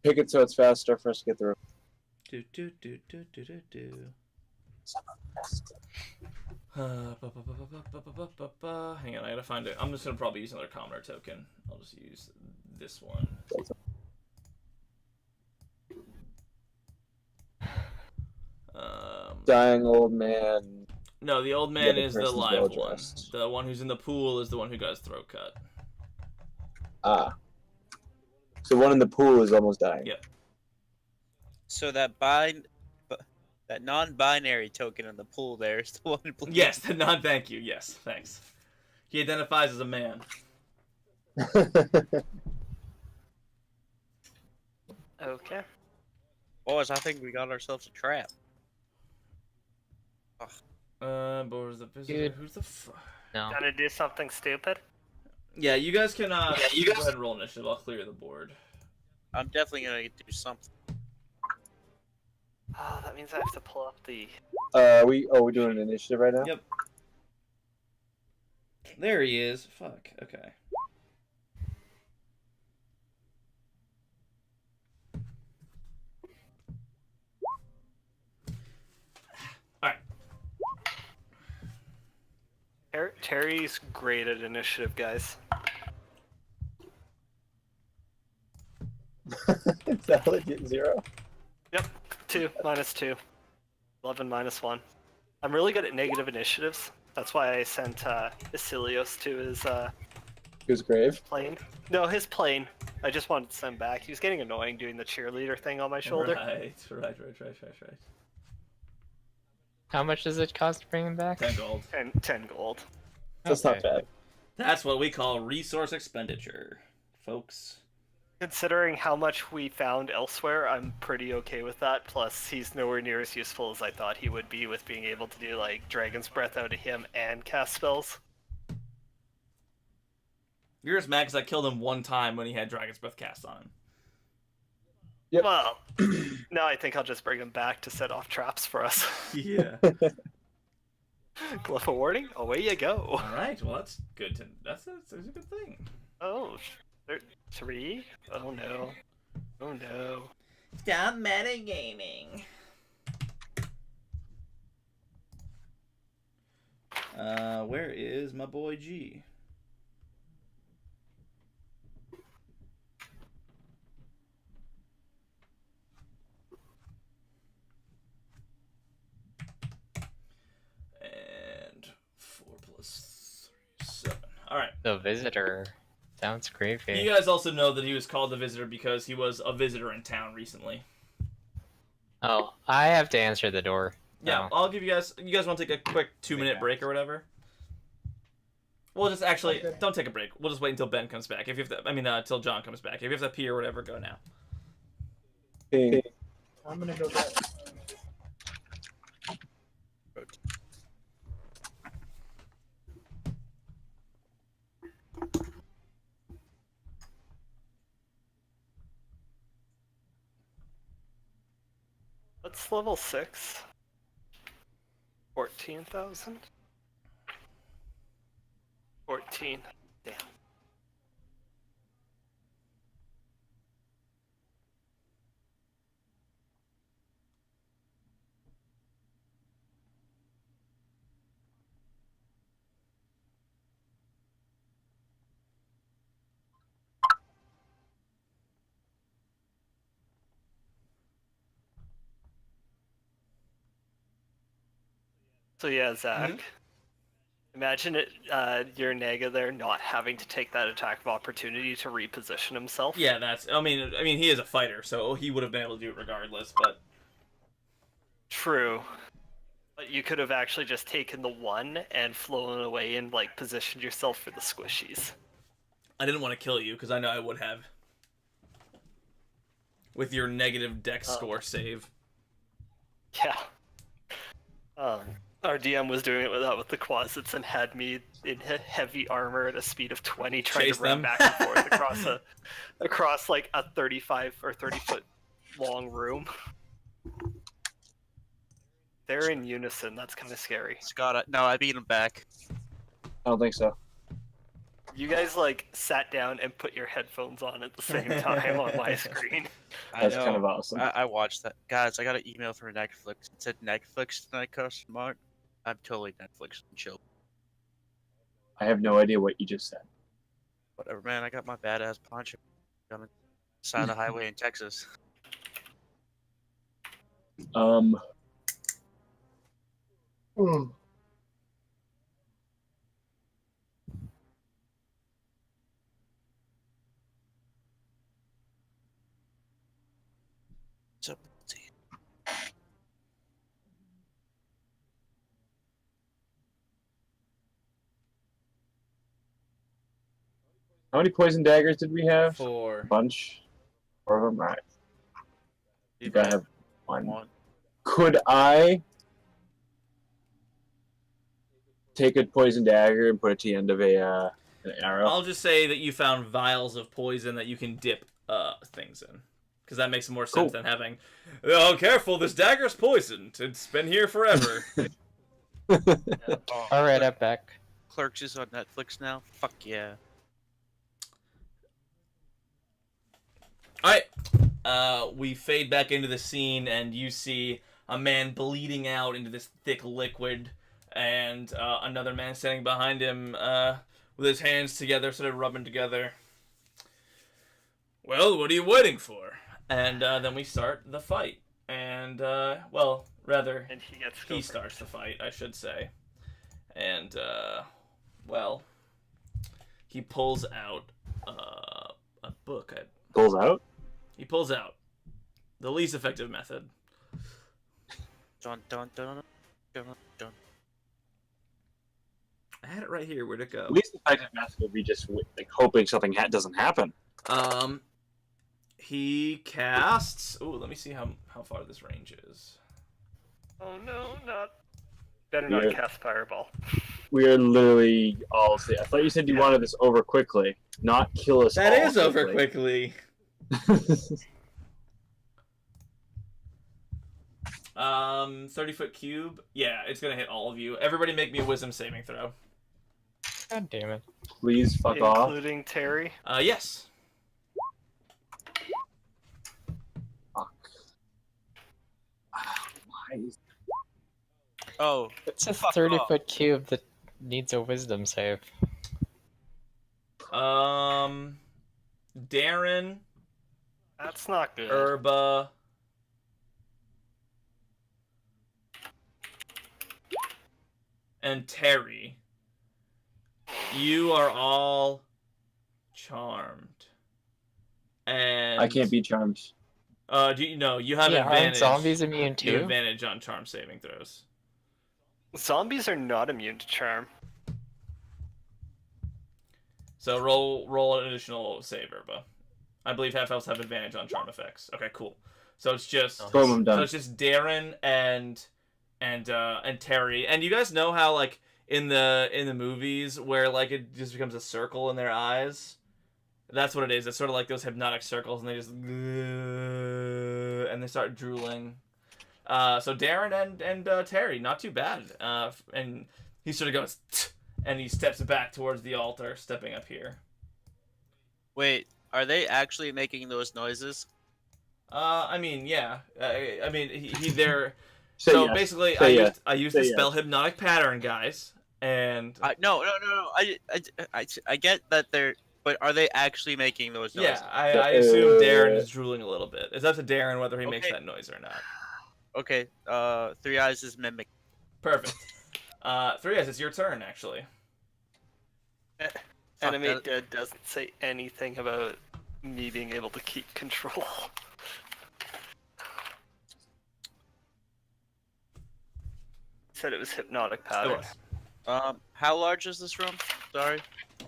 Pick it so it's faster for us to get through. Do. Hang on, I gotta find it. I'm just gonna probably use another commoner token. I'll just use this one. Dying old man. No, the old man The is the person's live one. well-dressed. The one who's in the pool is the one who got his throat cut. Ah. So one in the pool is almost dying. Yep. So that non-binary token in the pool there is the one. Yes, the non-thank you. Yes, thanks. He identifies as a man. Okay. Boys, I think we got ourselves a trap. Boris the visitor. Dude. Who's the No. Gonna do something stupid? Yeah, you guys can. Go ahead and roll initiative. I'll clear the board. I'm definitely gonna do something. Oh, that means I have to pull up the. We're doing an initiative right now? Yep. There he is. Fuck. Okay. Terry's great at initiative, guys. Is that legit 0? Yep, 2 minus 2. 11 minus 1. I'm really good at negative initiatives. That's why I sent Isilios to his Who's grave? plane. No, his plane. I just wanted to send back. He was getting annoying doing the cheerleader thing on my shoulder. Right. How much does it cost to bring him back? 10 gold. And 10 gold. That's Okay. not bad. That's what we call resource expenditure, folks. Considering how much we found elsewhere, I'm pretty okay with that. Plus, he's nowhere near as useful as I thought he would be with being able to do, like, Dragon's Breath out of him and cast spells. You're just mad because I killed him one time when he had Dragon's Breath cast on him. Yep. Well, now I think I'll just bring him back to set off traps for us. Yeah. Glyph of warning, away you go. All right. Well, that's good. That's a good thing. Oh, 3? Oh no. Oh no. Stop metagaming. Where is my boy G? And 4 plus 3 is 7. All right. The visitor. Sounds creepy. You guys also know that he was called the visitor because he was a visitor in town recently. Oh, I have to answer the door. Yeah, Oh. I'll give you guys. You guys want to take a quick 2-minute break or whatever? We'll just actually Okay. don't take a break. We'll just wait until Ben comes back. If you have to, until John comes back. If you have to pee or whatever, go now. Ping. I'm gonna go get. What's level 6? 14,000? 14. Damn. So yeah, Zach. Imagine it, your Naga there not having to take that attack of opportunity to reposition himself. Yeah, that's. I mean, he is a fighter, so he would have been able to do it regardless. But True. But you could have actually just taken the one and flown away and like positioned yourself for the squishies. I didn't want to kill you because I know I would have. With your negative dex score save. Yeah. Our DM was doing it with the quasits and had me in heavy armor at a speed of 20 trying Chase to run them. back and forth across like a 35 or 30 foot long room. They're in unison. That's kind of scary. Scott, no, I beat him back. I don't think so. You guys like sat down and put your headphones on at the same time on my screen. That's I know. kind of awesome. I watched that. Guys, I got an email from Netflix. It said Netflix tonight, question mark. I'm totally Netflix and chill. I have no idea what you just said. Whatever, man. I got my badass poncho on the side of the highway in Texas. So, How many poison daggers did we have? 4. A bunch. 4 of them? Right. you I have one. one. Could I take a poison dagger and put it to the end of an arrow? I'll just say that you found vials of poison that you can dip things in. Because that makes more sense than having, oh, careful, this dagger's poisoned. It's been here forever. Alright, I'm back. Clerks is on Netflix now. Fuck yeah. Alright. We fade back into the scene, and you see a man bleeding out into this thick liquid, and another man standing behind him with his hands together, sort of rubbing together. Well, what are you waiting for? And then we start the fight. And, well, rather, And he starts the fight, I should say. And, well, he pulls out a book. Pulls out? He pulls out the least effective method. Dun dun dun dun dun. I had it right here. Where'd it go? Least effective method would be just like hoping something doesn't happen. He casts. Ooh, let me see how far this range is. Oh no, not. Better not Yeah. cast Fireball. We are literally all. I thought you said you wanted this over quickly, not kill us. That all is over quickly. 30-foot cube. Yeah, it's gonna hit all of you. Everybody, make me a wisdom saving throw. God damn it. Please fuck off. Including Terry. Yes. Fuck. Why is Oh, It's a fuck 30-foot cube that needs a wisdom save. Darren, That's not good. Urba, and Terry, you are all charmed. And I can't be charmed. Do you know you have Yeah, aren't advantage? zombies immune You have too? advantage on charm saving throws. Zombies are not immune to charm. So roll an additional save, Urba. I believe half elves have advantage on charm effects. Okay, cool. So it's just Boom, I'm done. so it's just Darren and Terry. And you guys know how like in the movies where like it just becomes a circle in their eyes? That's what it is. It's sort of like those hypnotic circles, and they just and they start drooling. So Darren and Terry, not too bad. And he sort of goes, and he steps back towards the altar, stepping up here. wait. Are they actually making those noises? I mean, yeah. I mean, they're Say so yes. basically, Say I used Say the yes. spell hypnotic pattern, guys, and No. I get that they're, but are they actually making those noises? yeah, I assume Darren is drooling a little bit. It's up to Darren whether he makes Okay. that noise or not. Okay. Three Eyes is mimic. Perfect. 3 Eyes, it's your turn, actually. Animate Dead doesn't say anything about me being able to keep control. said it was hypnotic It pattern. was. How large is this room? Sorry.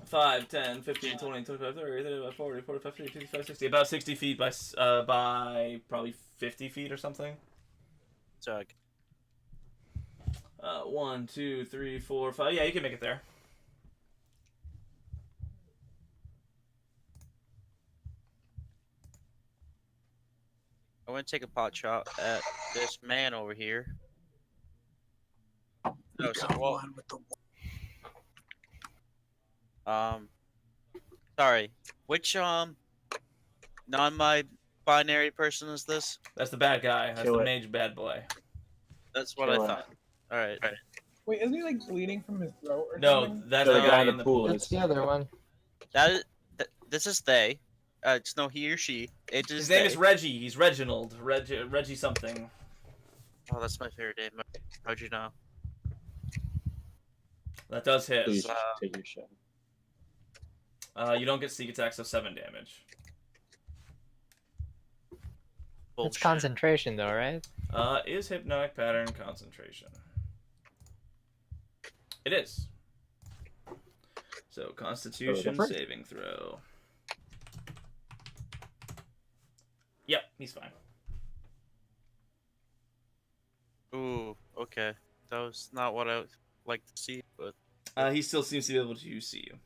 5, 10, 15, 20, 25, 30, 35, 40, 45, 50, 55, 60. About 60 feet by probably 50 feet or something. Sorry. 1, 2, 3, 4, 5. Yeah, you can make it there. I want to take a pot shot at this man over here. No, so, well, sorry. Which non-binary person is this? That's the bad guy. That's Kill the it. mage bad boy. That's what Kill I it. thought. All right. Wait, isn't he like bleeding from his throat or No, something? that's So the guy in the pool. That's the other one. This is they. It's no he or she. It is His name they. is Reggie. He's Reginald. Reggie something. Oh, that's my favorite name. How'd you know? That does hit. Please take your shot. You don't get sneak attacks of 7 damage. It's Bullshit. concentration though, right? Is hypnotic pattern concentration? It is. So Constitution first. saving throw. Yep, he's fine. Ooh, okay. That was not what I would like to see, but He still seems to be able to see you.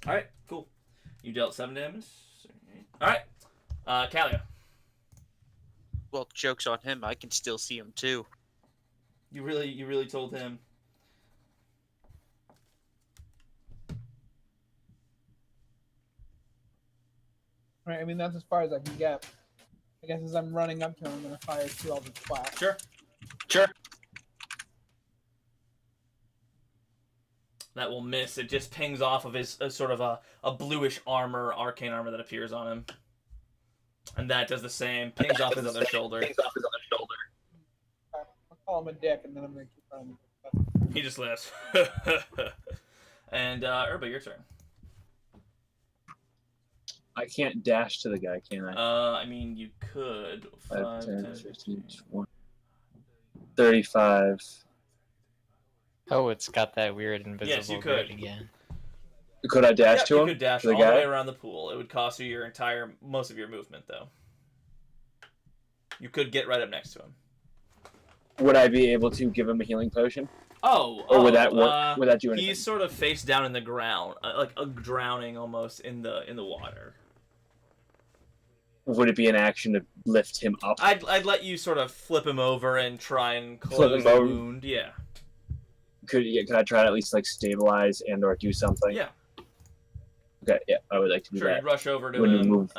Alright, cool. You dealt 7 damage. Alright. Kalia. well, joke's on him. I can still see him too. You really told him. Right, I mean, that's as far as I can get. I guess as I'm running up to him, I'm going to fire 2 Eldritch Blasts. Sure. That will miss. It just pings off of his sort of a bluish armor, arcane armor that appears on him. And that does the same. Pings off his other shoulder. Okay, I'll call him a dick, and then I'm going to keep running. He just lives. And, Urba, your turn. I can't dash to the guy, can I? I mean, you could. 5, 10, 10, 15, 20, 35. Oh, it's got that weird invisible Yes, you could. grid again. Could I dash Yep, to you him? could dash to the all the guy? way around the pool. It would cost you most of your movement, though. You could get right up next to him. Would I be able to give him a healing potion? Or would that work? Would that do anything? He's sort of face down in the ground, like drowning almost in the water. Would it be an action to lift him up? I'd let you sort of flip him over and try and Flip close him the over? wound. Yeah. Could I try to at least like stabilize and or do something? Yeah. Okay, yeah, I would like to do Sure. that. You'd rush over to When you him, move.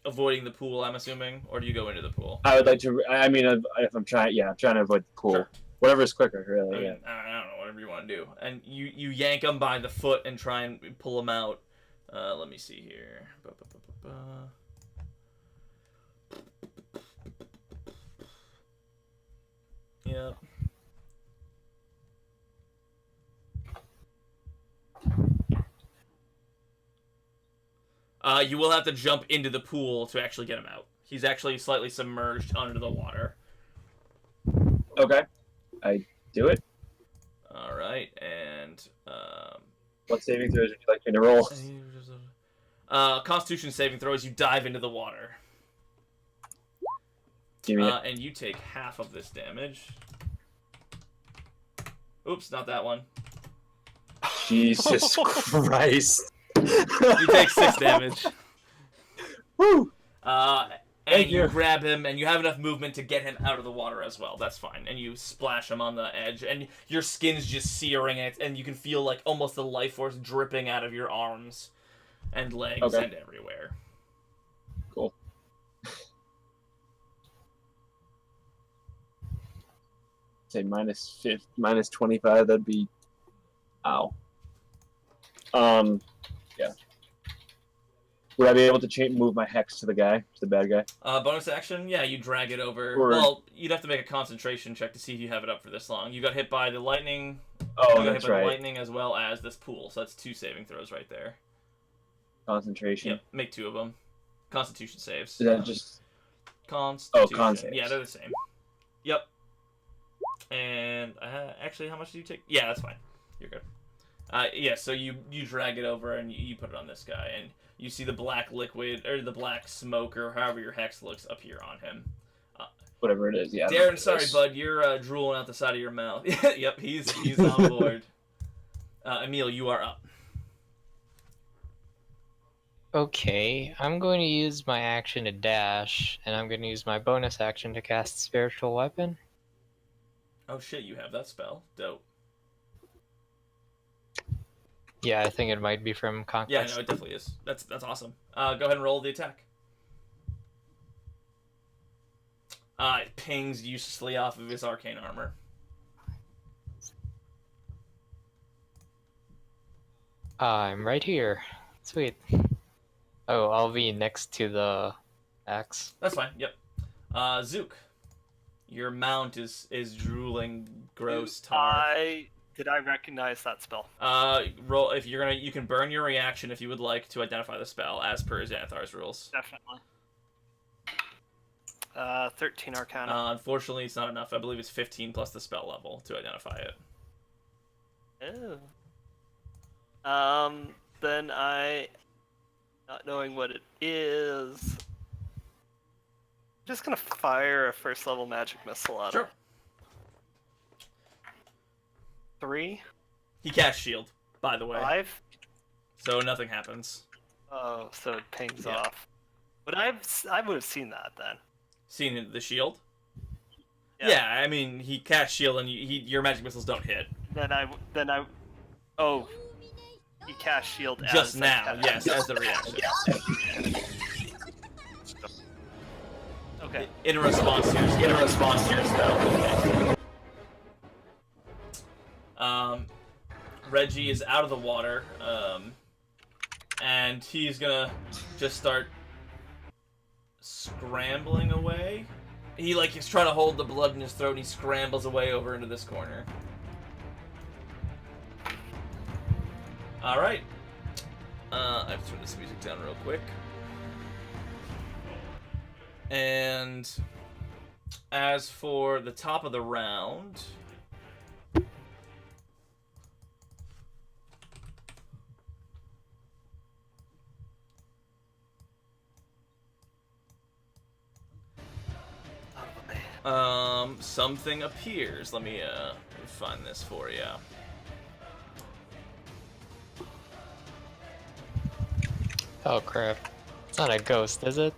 avoiding the pool. I'm assuming, or do you go into the pool? I would like to. I mean, if I'm trying, I'm trying to avoid the pool. Sure. Whatever is quicker, I really. mean, Yeah. I don't know, whatever you want to do. And you yank him by the foot and try and pull him out. Let me see here. Yep. You will have to jump into the pool to actually get him out. He's actually slightly submerged under the water. Okay, I do it. All right, and What saving throws would you like me to roll? Constitution saving throw as you dive into the water. Give me it. And you take half of this damage. Oops, not that one. Jesus Christ. You take 6 damage. Woo! And Thank you you. grab him, and you have enough movement to get him out of the water as well. That's fine. And you splash him on the edge, and your skin's just searing it, and you can feel like almost the life force dripping out of your arms and legs Okay. and everywhere. Cool. Say minus 25. That'd be. Ow. Yeah. Would I be able to move my hex to the guy, to the bad guy? Bonus action, yeah, you drag it over. Or- Well, you'd have to make a concentration check to see if you have it up for this long. You got hit by the lightning. Oh, you got that's hit by the right. lightning as well as this pool, so that's 2 saving throws right there. Concentration. Yep, make 2 of them. Constitution saves. Is that just? Constitution. con saves. Yeah, they're the same. Yep. And actually, how much do you take? Yeah, that's fine. You're good. Yeah, so you drag it over and you put it on this guy, and you see the black liquid or the black smoke or however your hex looks appear on him. Whatever it is, yeah. Darren, sorry, bud, you're drooling out the side of your mouth. Yep, he's on board. Emil, you are up. Okay, I'm going to use my action to dash, and I'm going to use my bonus action to cast Spiritual Weapon. Oh shit, you have that spell. Dope. Yeah, I think it might be from Yeah, Conquest. no, it definitely is. That's awesome. Go ahead and roll the attack. It pings uselessly off of his arcane armor. I'm right here. Sweet. Oh, I'll be next to the axe. That's fine. Yep. Zook, your mount is drooling gross tar. Did I recognize that spell? Roll if you're gonna. You can burn your reaction if you would like to identify the spell as per Xanathar's rules. Definitely. 13 Arcana. Unfortunately, it's not enough. I believe it's 15 plus the spell level to identify it. Oh. Then I, not knowing what it is, I'm just gonna fire a first level magic missile at Sure. it. 3, He cast shield, by the way, 5. so nothing happens. Oh, so it pings Yeah. off. But I would have seen that then. Seen the shield? Yeah, I mean he cast shield and your magic missiles don't hit. Then I. Oh. He cast shield Just as now, yes, as the reaction. Okay. In response to your spell. Reggie is out of the water, and he's gonna just start scrambling away. He is trying to hold the blood in his throat, and he scrambles away over into this corner. All right. I have to turn this music down real quick. And as for the top of the round, something appears. Let me find this for you. Oh crap. It's not a ghost, is it?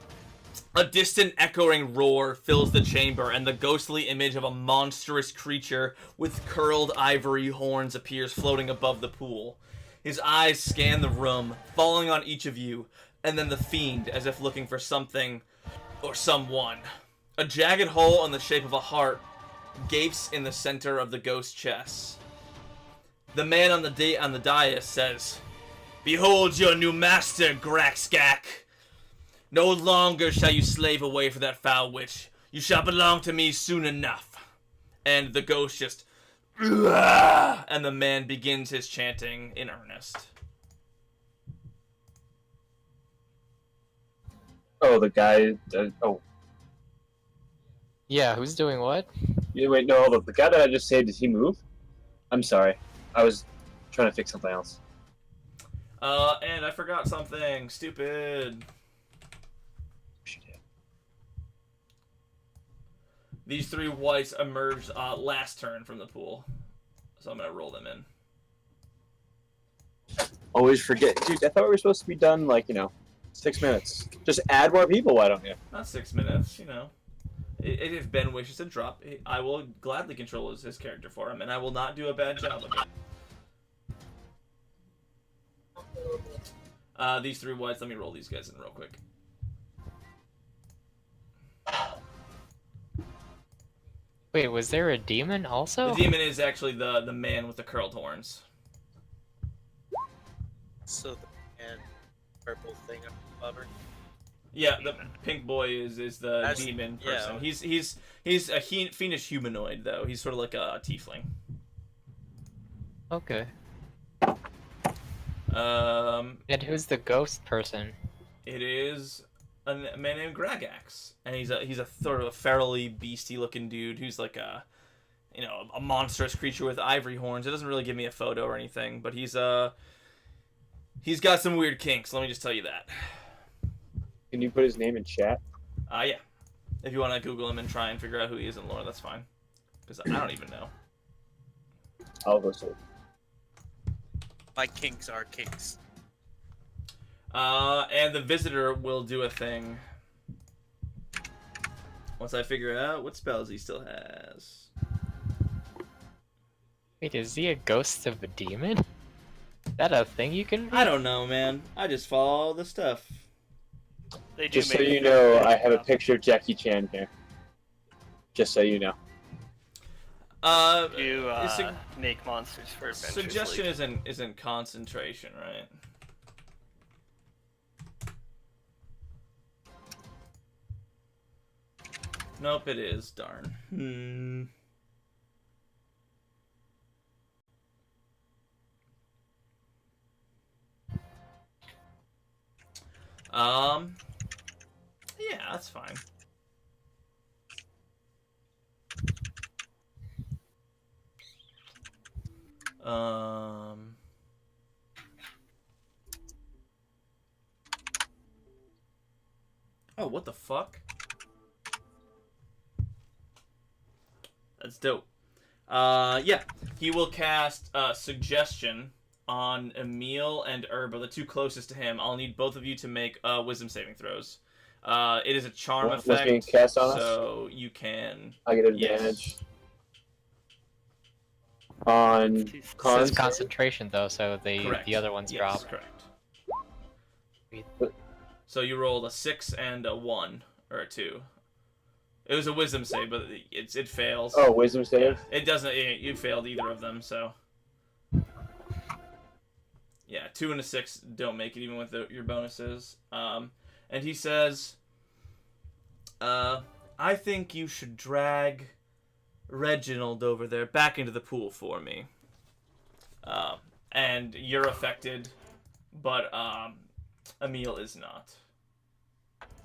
A distant echoing roar fills the chamber, and the ghostly image of a monstrous creature with curled ivory horns appears floating above the pool. His eyes scan the room, falling on each of you, and then the fiend, as if looking for something or someone. A jagged hole in the shape of a heart gapes in the center of the ghost chest. The man on the dais says, "Behold your new master, Graxgak. No longer shall you slave away for that foul witch. You shall belong to me soon enough." And the ghost just... And the man begins his chanting in earnest. Oh, the guy. Oh, Yeah, who's doing what? yeah, wait, no, hold up. The guy that I just saved, did he move? I'm sorry. I was trying to fix something else. And I forgot something. Stupid. These three whites emerged last turn from the pool. So I'm going to roll them in. Always forget. Dude, I thought we were supposed to be done, 6 minutes. Just add more people, why don't you? Not 6 minutes, If Ben wishes to drop, I will gladly control his character for him, and I will not do a bad job of it. These three whites, let me roll these guys in real quick. Wait, was there a demon also? The demon is actually the man with the curled horns. So the and purple thing above her. Yeah, the pink boy is the That's- demon yeah. person. He's a fiendish humanoid though. He's sort of like a tiefling. Okay. Um, And who's the ghost person? it is a man named Gragax, and he's a sort of a ferally beastie looking dude who's like a a monstrous creature with ivory horns. It doesn't really give me a photo or anything, but he's got some weird kinks. Let me just tell you that. Can you put his name in chat? Yeah. If you want to Google him and try and figure out who he is in lore, that's fine. Because I don't even know. I'll go see. My kinks are kinks. And the visitor will do a thing. Once I figure out what spells he still has. Wait, is he a ghost of a demon? Is that a thing you can be? I don't know, man. I just follow the stuff. They do Just so make you it know, very I have a tough. picture of Jackie Chan here. Just so you know. You Sug- make monsters for Adventures suggestion League. isn't concentration, right? Nope, it is. Darn. Yeah, that's fine. Oh, what the fuck? That's dope. Yeah, he will cast Suggestion on Emil and Herba, the two closest to him. I'll need both of you to make wisdom saving throws. It is a charm What's effect, being cast on us? so you can. I get advantage. Yes. On It says cons. concentration though, so Correct. the other ones Yes, drop. correct. But- So you rolled a 6 and a 1 or a 2. It was a wisdom save, but it fails. Oh, wisdom Yeah, save. it doesn't. You failed either of them, so. Yeah, 2 and a 6 don't make it even with your bonuses. And he says, I think you should drag Reginald over there back into the pool for me. And you're affected, but Emil is not.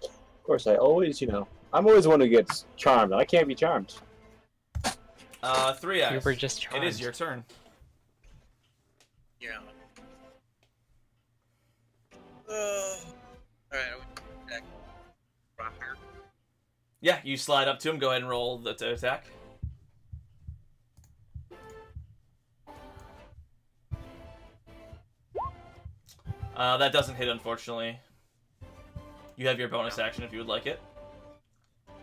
Of course, I always, I'm always the one who gets charmed. I can't be charmed. 3 You eyes. were just It charmed. is your turn. Yeah. Alright, back. Rocker. Yeah, you slide up to him. Go ahead and roll the attack. That doesn't hit, unfortunately. You have your bonus action if you would like it.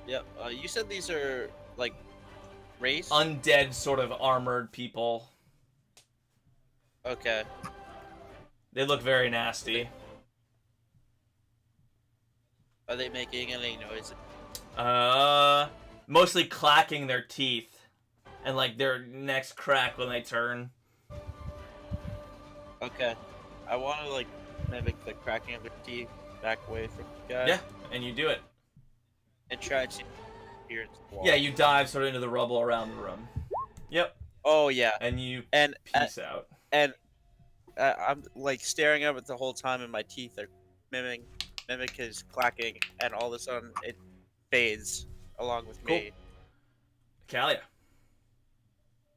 Yep. You said these are like race. Undead, sort of armored people. Okay. They look very nasty. Are they making any noise? Mostly clacking their teeth, and like their necks crack when they turn. Okay. I want to like mimic the cracking of their teeth, back away from the guy. Yeah, and you do it. And try to peer into the wall. Yeah, you dive sort of into the rubble around the room. Yep, Oh yeah. and you And peace out. and I'm like staring at it the whole time, and my teeth are mimic his clacking, and all of a sudden it fades along with me. Kalia.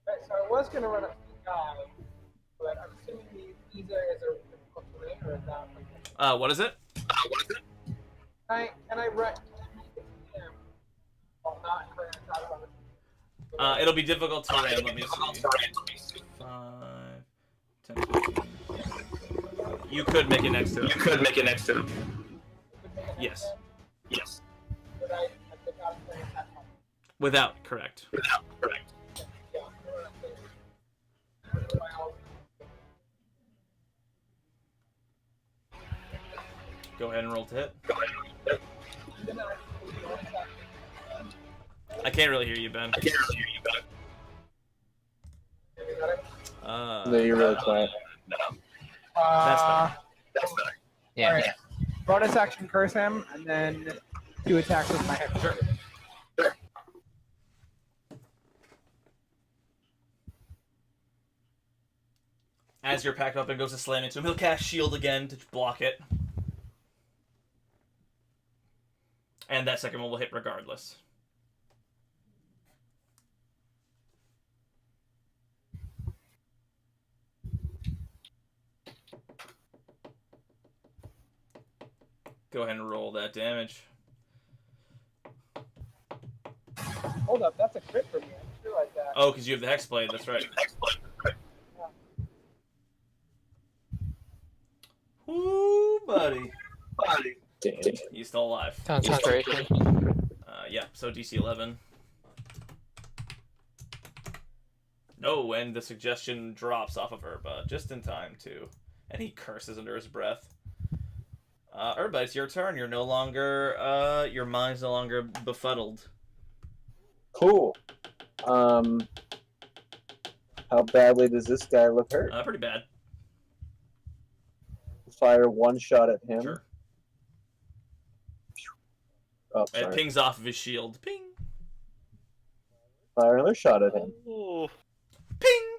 Right, so I was gonna run up to the guy, but I'm assuming these areas are difficult terrain, or is that? What is it? Can I run him while not trying to talk about it? It'll be difficult terrain. Let me see. 5, 10, 15. You could make it next to him. Yes. But I did not play that one. Without, correct. Yeah, I'm gonna run up there. Well, Go ahead and roll to hit. then I- I can't really hear you, Ben. No, you're really quiet. That's better. Yeah. Alright. Bonus action curse him, and then 2 attacks with my head. Sure. As your pack weapon goes to slam into him, he'll cast shield again to block it. And that second one will hit regardless. Go ahead and roll that damage. Hold up, that's a crit for me. I just realized that. Oh, because you have the Hexblade, that's right. Woo, buddy. Damn. He's still alive. Concentration. Yeah, so DC 11. No, and the suggestion drops off of Urba just in time, too. And he curses under his breath. Urba, it's your turn. You're no longer, your mind's no longer befuddled. Cool. How badly does this guy look hurt? Pretty bad. Fire one shot at him. Sure. Oh, It sorry. pings off of his shield. Ping! Fire another shot at him. Oh, Ping!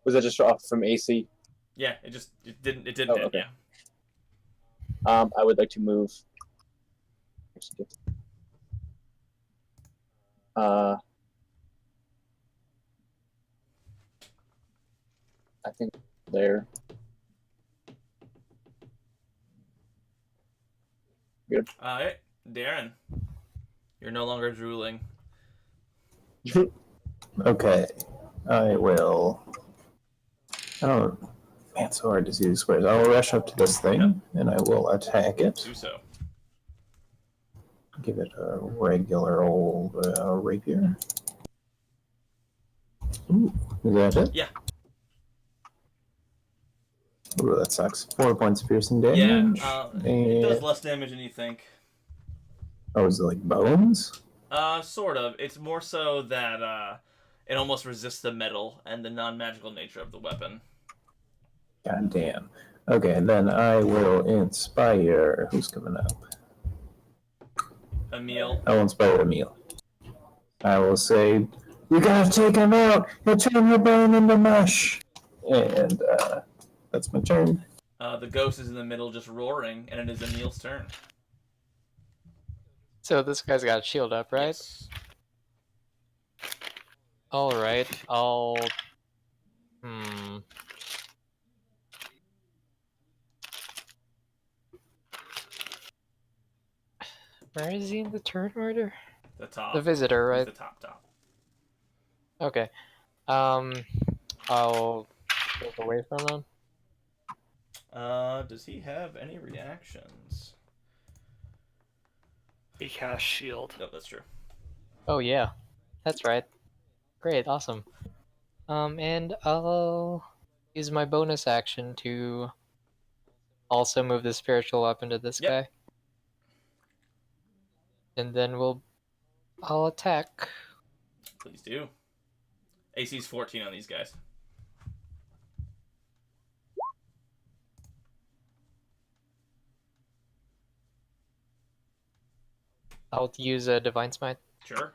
Was that just off from AC? Yeah, it didn't Oh, hit, okay. yeah. I would like to move. I think there. Good. Alright, Darren. You're no longer drooling. Okay, I will. Oh, man, it's so hard to see the squares. I will rush up to this thing and I will attack it. Do so. Give it a regular old rapier. Ooh, is that it? Yeah. Ooh, that sucks. 4 points of piercing Yeah, damage. it does and... less damage than you think. Oh, is it like bones? Sort of. It's more so that, it almost resists the metal and the non-magical nature of the weapon. God damn. Okay, then I will inspire. Who's coming up? Emil. I will inspire Emil. I will say, "You gotta take him out and turn your brain into mush." And that's my turn. The ghost is in the middle just roaring, and it is Emil's turn. So this guy's got a shield up, right? Yes. Alright, I'll... Where is he in the turn order? The top. The visitor, He's right? the top. Okay. I'll move away from him. Does he have any reactions? he cast shield. No, that's true. Oh yeah, that's right. Great, awesome. And I'll use my bonus action to also move the spiritual weapon to this Yep. guy. And then I'll attack. Please do. AC's 14 on these guys. I'll use a Divine Smite. Sure.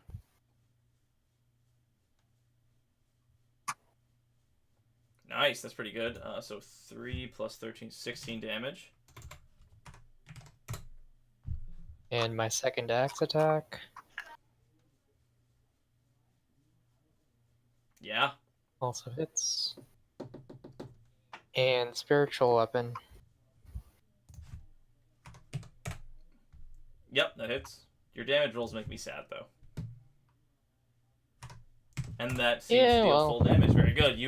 Nice, that's pretty good. So 3 plus 13, 16 damage. And my second axe attack. Yeah. Also hits. And spiritual weapon. Yep, that hits. Your damage rolls make me sad, though. And that seems to deal full damage. Very good.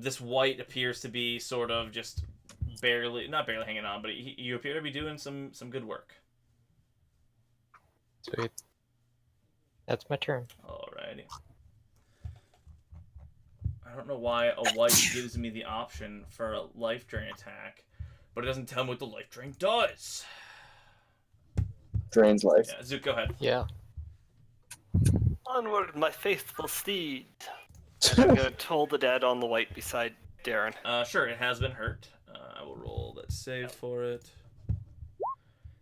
This white appears to be sort of just not barely hanging on, but you appear to be doing some good work. Sweet. That's my turn. Alrighty. I don't know why a white gives me the option for a life drain attack, but it doesn't tell me what the life drain does. Drains life. Yeah, Zook, go ahead. Yeah. Onward, my faithful steed. And I'm gonna toll the dead on the white beside Darren. Sure, it has been hurt. I will roll that save for it.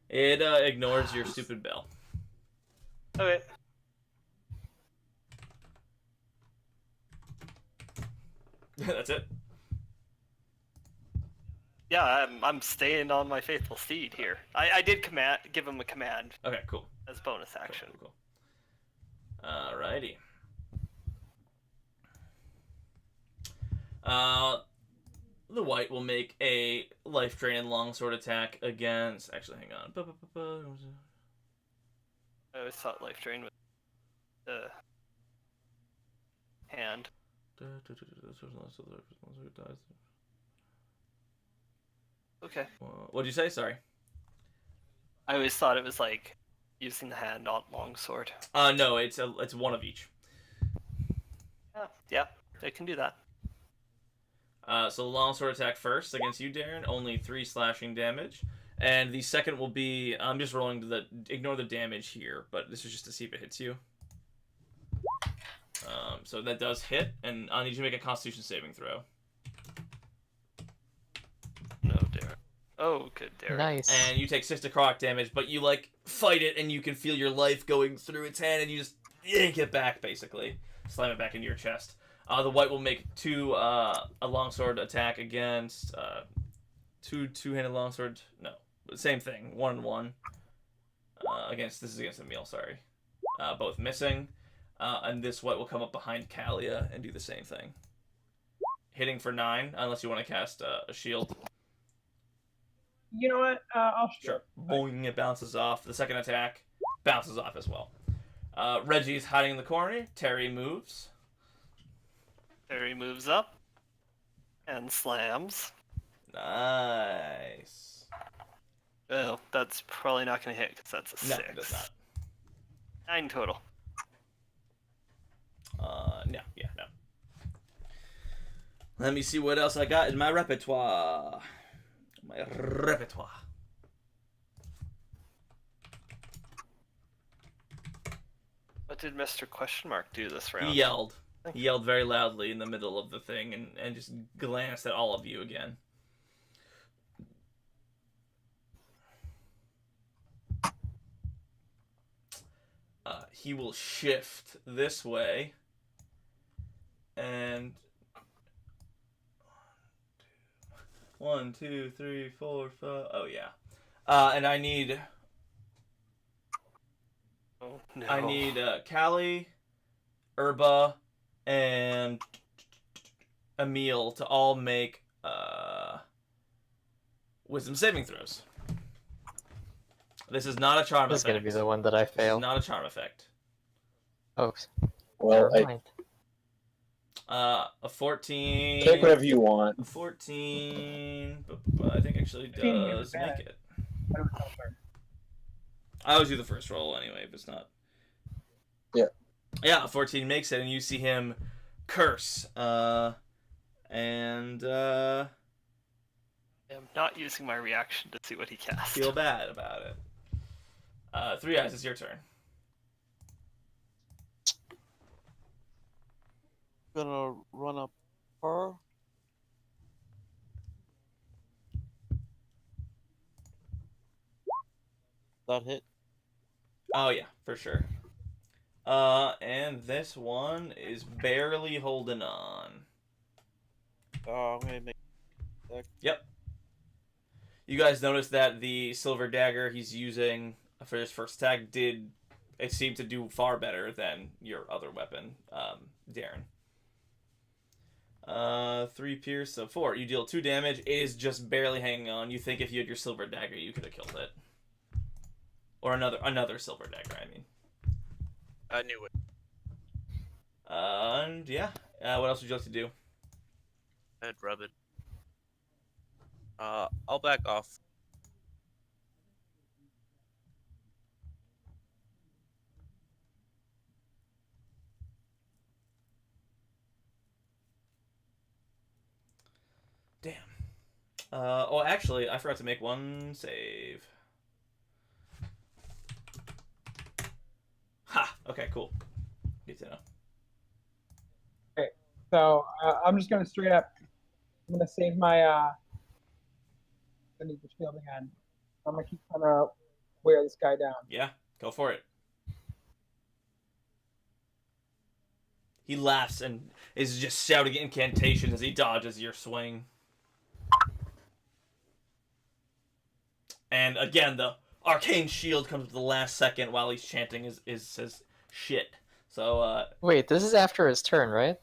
It ignores your stupid bell. Okay. That's it. Yeah, I'm staying on my faithful steed here. I did give him a command Okay, cool. as bonus action. Cool. Alrighty. The white will make a life drain and longsword attack against. Actually, hang on. I always thought life drain was the hand. Okay. What'd you say? Sorry. I always thought it was like using the hand on longsword. No, it's one of each. Yeah, it can do that. So the longsword attack first against you, Darren. Only 3 slashing damage, and the second will be. I'm just rolling ignore the damage here, but this is just to see if it hits you. So that does hit, and I need you to make a Constitution saving throw. No, Derek. Oh, good, Derek. Nice. And you take 6 necrotic damage, but you like fight it, and you can feel your life going through its hand, and you just yank it back, basically, slam it back into your chest. The white will make a longsword attack against two-handed longsword. No, same thing. 1-1. This is against Emil. Sorry, both missing. And this white will come up behind Kalia and do the same thing, hitting for 9, unless you want to cast a shield. You know what? I'll Sure. Boing, it bounces off. The second attack bounces off as well. Reggie's hiding in the corner. Terry moves. Terry moves up and slams. Nice. Oh, that's probably not going to hit because that's a 6. No, it does not. 9 total. No. Let me see what else I got in my repertoire. What did Mr. Question Mark do this round? He yelled. He yelled very loudly in the middle of the thing and just glanced at all of you again. He will shift this way and 1, 2, 3, 4, 5. Oh yeah. And I need Oh, no. I need Callie, Urba, and Emil to all make wisdom saving throws. This is not a charm This is effect. gonna be the one that I This is fail. not a charm effect. Oh, Well, never mind. A 14. take whatever you want. A 14. But I think actually 15 is does bad. make it. I don't know, sorry. I always do the first roll anyway, if it's not. Yeah. Yeah, 14 makes it, and you see him curse. And I'm not using my reaction to see what he cast. feel bad about it. 3 Eyes, it's your turn. Gonna run up her. That hit. Oh yeah, for sure. And this one is barely holding on. I'm gonna make. Yep. You guys noticed that the silver dagger he's using for his first attack it seemed to do far better than your other weapon, Darren. 3 pierce, so 4. You deal 2 damage. It is just barely hanging on. You think if you had your silver dagger, you could have killed it. Or another silver dagger, I mean. I knew it. And yeah. What else would you like to do? I'd rub it. I'll back off. Damn. Oh, actually, I forgot to make one save. Ha! Okay, cool. Good to know. So I'm just gonna straight up. I'm gonna save my. I need the shield again. I'm gonna keep trying to wear this guy down. Yeah, go for it. He laughs and is just shouting incantations as he dodges your swing. And again, the arcane shield comes at the last second while he's chanting his shit. So, Wait, this is after his turn, right?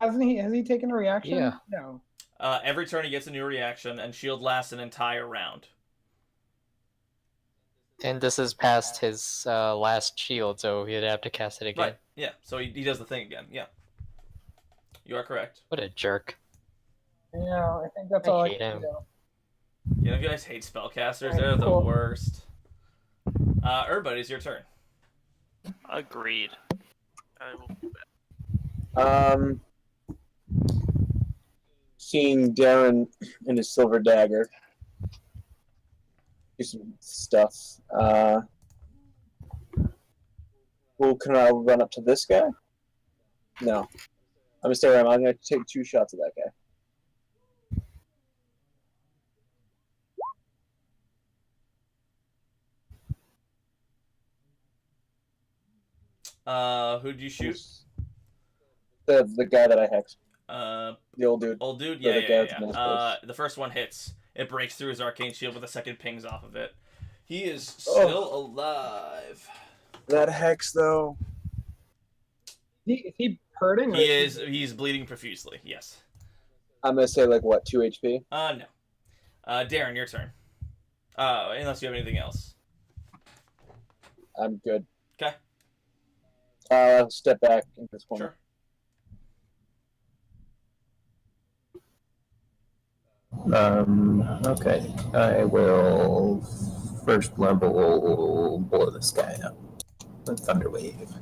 Has he taken a reaction? Yeah. No. every turn he gets a new reaction, and shield lasts an entire round. And this is past his last shield, so he'd have to cast it again. Right, yeah, so he does the thing again, yeah. You are correct. What a jerk. Yeah, I think that's I all I hate can him. do. You know, you guys hate spellcasters, Alright, they're the cool. worst. Urbud, it's your turn. Agreed. I will Seeing Darren and his silver dagger do some stuff. Well, can I run up to this guy? No. I'm gonna stay around. I'm gonna take 2 shots at that guy. Who'd you shoot? The guy that I hexed. The old dude. Old dude? Yeah, Yeah, the guy yeah, with the yeah. nice face. The first one hits. It breaks through his arcane shield, with a second pings off of it. He is still alive. That hex, though. Is he hurting? or He's bleeding profusely, yes. I'm gonna say, like, what, 2 HP? No. Darren, your turn. Unless you have anything else. I'm good. Okay. Step back into this corner. Sure. Okay. I will first level blow this guy up with Thunderwave.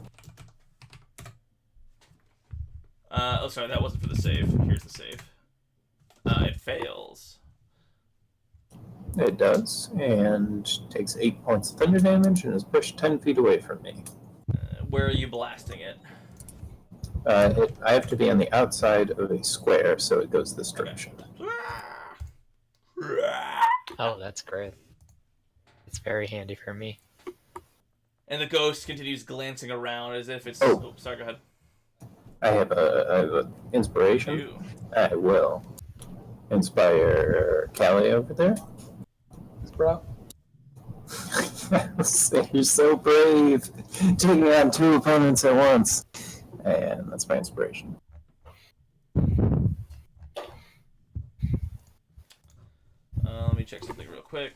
Oh, sorry, that wasn't for the save. Here's the save. It fails. It does, and takes 8 points of thunder damage and is pushed 10 feet away from me. Where are you blasting it? I have to be on the outside of a square, so it goes this direction. Oh, that's great. It's very handy for me. And the ghost continues glancing around as if it's... Oh. Oh, sorry, go ahead. I have a inspiration. You. I will inspire Callie over there. bro? You're so brave, taking on 2 opponents at once. And that's my inspiration. Let me check something real quick.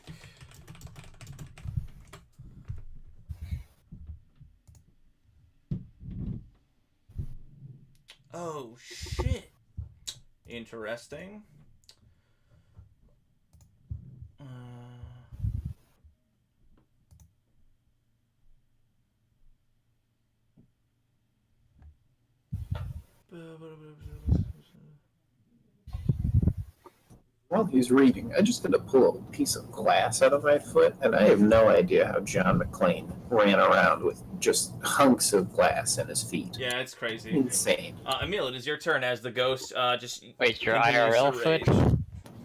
Oh, shit. Interesting. While he's reading, I just had to pull a piece of glass out of my foot, and I have no idea how John McClane ran around with just hunks of glass in his feet. Yeah, it's crazy. Insane. Emil, it is your turn as the ghost just... Wait, your continues IRL to foot? rage.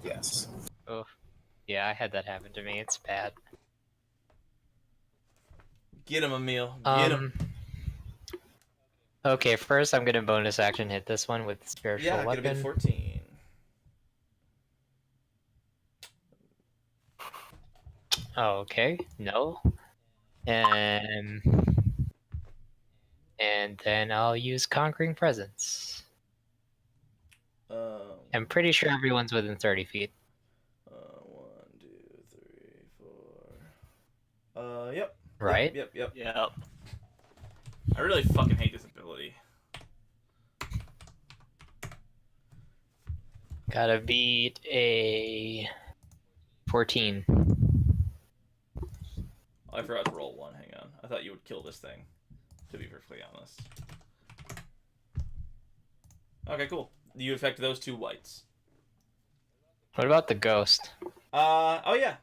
Yes. Oh, yeah, I had that happen to me. It's bad. Get him, Emil. Get him. Okay, first I'm gonna bonus action hit this one with spiritual Yeah, weapon. get a big 14. Okay, no. And then I'll use Conquering Presence. I'm pretty sure everyone's within 30 feet. 1, 2, 3, 4. Yep. Right? Yep. Yeah. I really fucking hate this ability. Gotta beat a 14. Oh, I forgot to roll 1. Hang on. I thought you would kill this thing, to be perfectly honest. Okay, cool. You affect those 2 whites. What about the ghost? Oh yeah.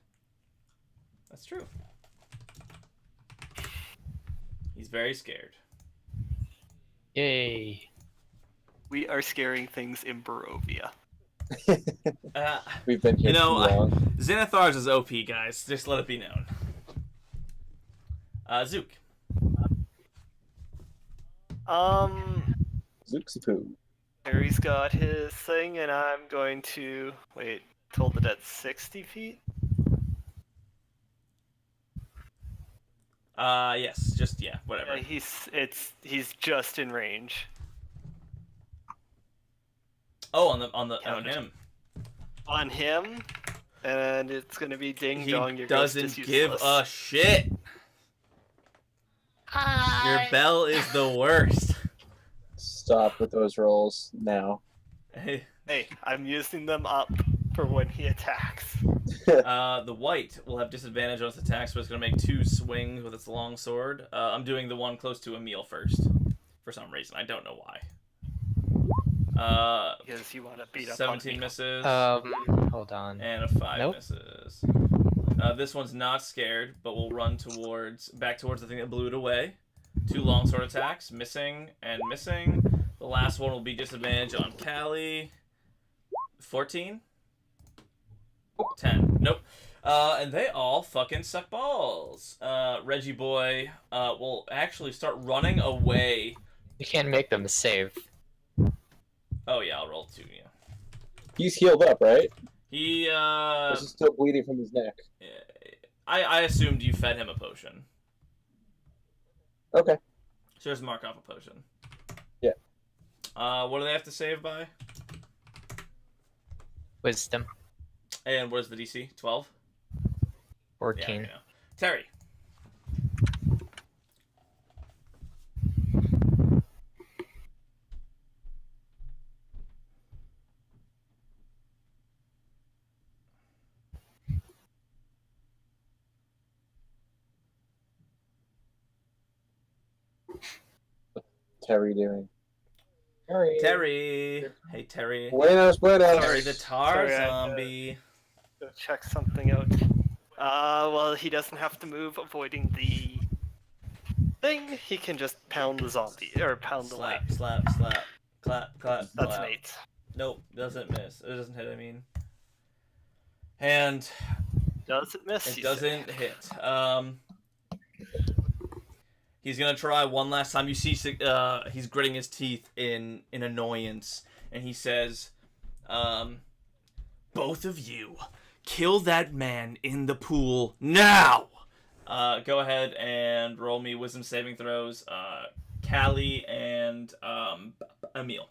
That's true. He's very scared. Yay. We are scaring things in Barovia. We've been here You know, too long. Xanathar's is OP, guys. Just let it be known. Zook. Zooksy poo. Harry's got his thing, and I'm going to wait. Told it at 60 feet. Yes. Just yeah. Whatever. He's just in range. Oh, on him. On him, and it's gonna be ding He dong. Your ghost is doesn't give useless. a shit. Your bell is the worst. Stop with those rolls now. Hey, Hey, I'm using them up for when he attacks. the white will have disadvantage on its attacks, but it's going to make 2 swings with its long sword. I'm doing the one close to Emil first, for some reason. I don't know why. Because you want to beat up 17 on misses, Hold on. and a 5 Nope. misses. This one's not scared, but will run back towards the thing that blew it away. 2 longsword attacks, missing and missing. The last one will be disadvantage on Callie. 14? 10. Nope. And they all fucking suck balls. Reggie Boy will actually start running away. You can't make them save. Oh yeah, I'll roll 2, yeah. He's healed up, right? He, Or is he still bleeding from his neck? I assumed you fed him a potion. Okay. So just mark off a potion. Yeah. What do they have to save by? Wisdom. And what is the DC? 12? 14. Yeah, I know. Terry. Terry doing? Terry. Hey, Terry. Buenos. Terry the tar Sorry, I had to- zombie. Go check something out. Well, he doesn't have to move, avoiding the thing. He can just pound the zombie or pound the light. Slap, clap, That's clap. an 8. Nope, doesn't miss. It doesn't hit, I mean. And Does it miss? it you doesn't say? hit. He's gonna try one last time. You see, he's gritting his teeth in annoyance, and he says, "Both of you, kill that man in the pool now." Go ahead and roll me wisdom saving throws. Callie and Emil.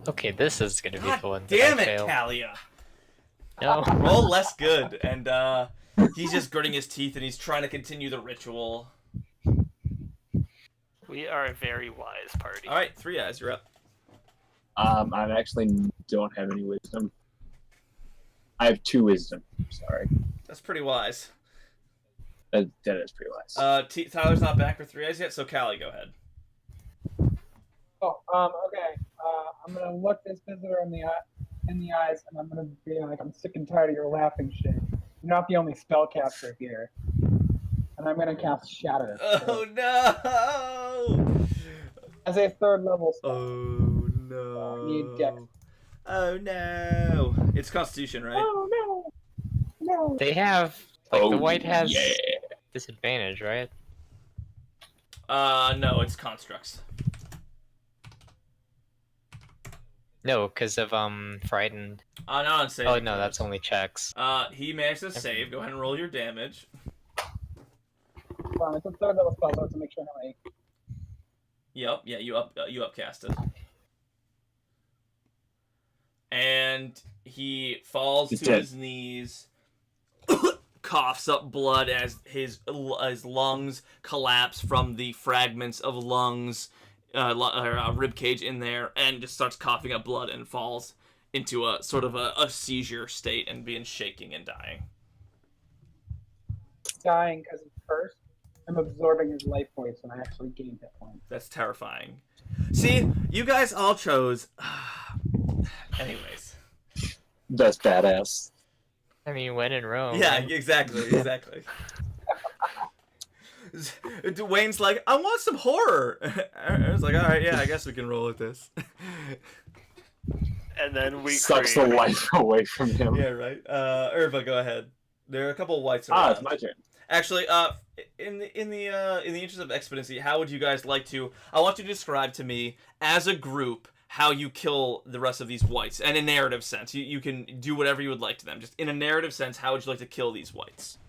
Okay, this is gonna be God the one. damn that I it, fail. Callia. No. Roll less good, and he's just gritting his teeth, and he's trying to continue the ritual. We are a very wise party. All right, 3 eyes, you're up. I actually don't have any wisdom. I have 2 wisdom. Sorry. That's pretty wise. That is pretty wise. Tyler's not back for 3 eyes yet, so Callie, go ahead. Okay. I'm gonna look this visitor in the eyes, and I'm gonna be like, I'm sick and tired of your laughing shit. You're not the only spellcaster here. And I'm gonna cast Shatter. Oh no! As a 3rd level spell. Oh no! I need Dex. Oh no! It's Constitution, right? Oh no! They have the Oh, white has yeah. disadvantage, right? No, it's Constructs. No, because of frightened. No, on saving Oh no, throws. that's only checks. He managed to save. Go ahead and roll your damage. It's a 3rd level spell, so to make sure I have 8. Yep, yeah, you upcasted. And he falls He's to dead. his knees, coughs up blood as his lungs collapse from the fragments of lungs, rib cage in there, and just starts coughing up blood and falls into a sort of a seizure state and being shaking and dying. Dying because he's cursed. I'm absorbing his life force, and I actually gained hit points. That's terrifying. See, you guys all chose. Anyways. That's badass. I mean, when in Rome. Yeah, right? exactly. Wayne's like, I want some horror. I was like, all right, yeah, I guess we can roll with this. And then we Sucks the create- life away from him. Yeah, right. Irva, go ahead. There are a couple of whites around. It's my turn. Actually, in the interest of expediency, how would you guys like to? I want you to describe to me as a group how you kill the rest of these whites, and in a narrative sense. You can do whatever you would like to them. Just in a narrative sense, how would you like to kill these whites?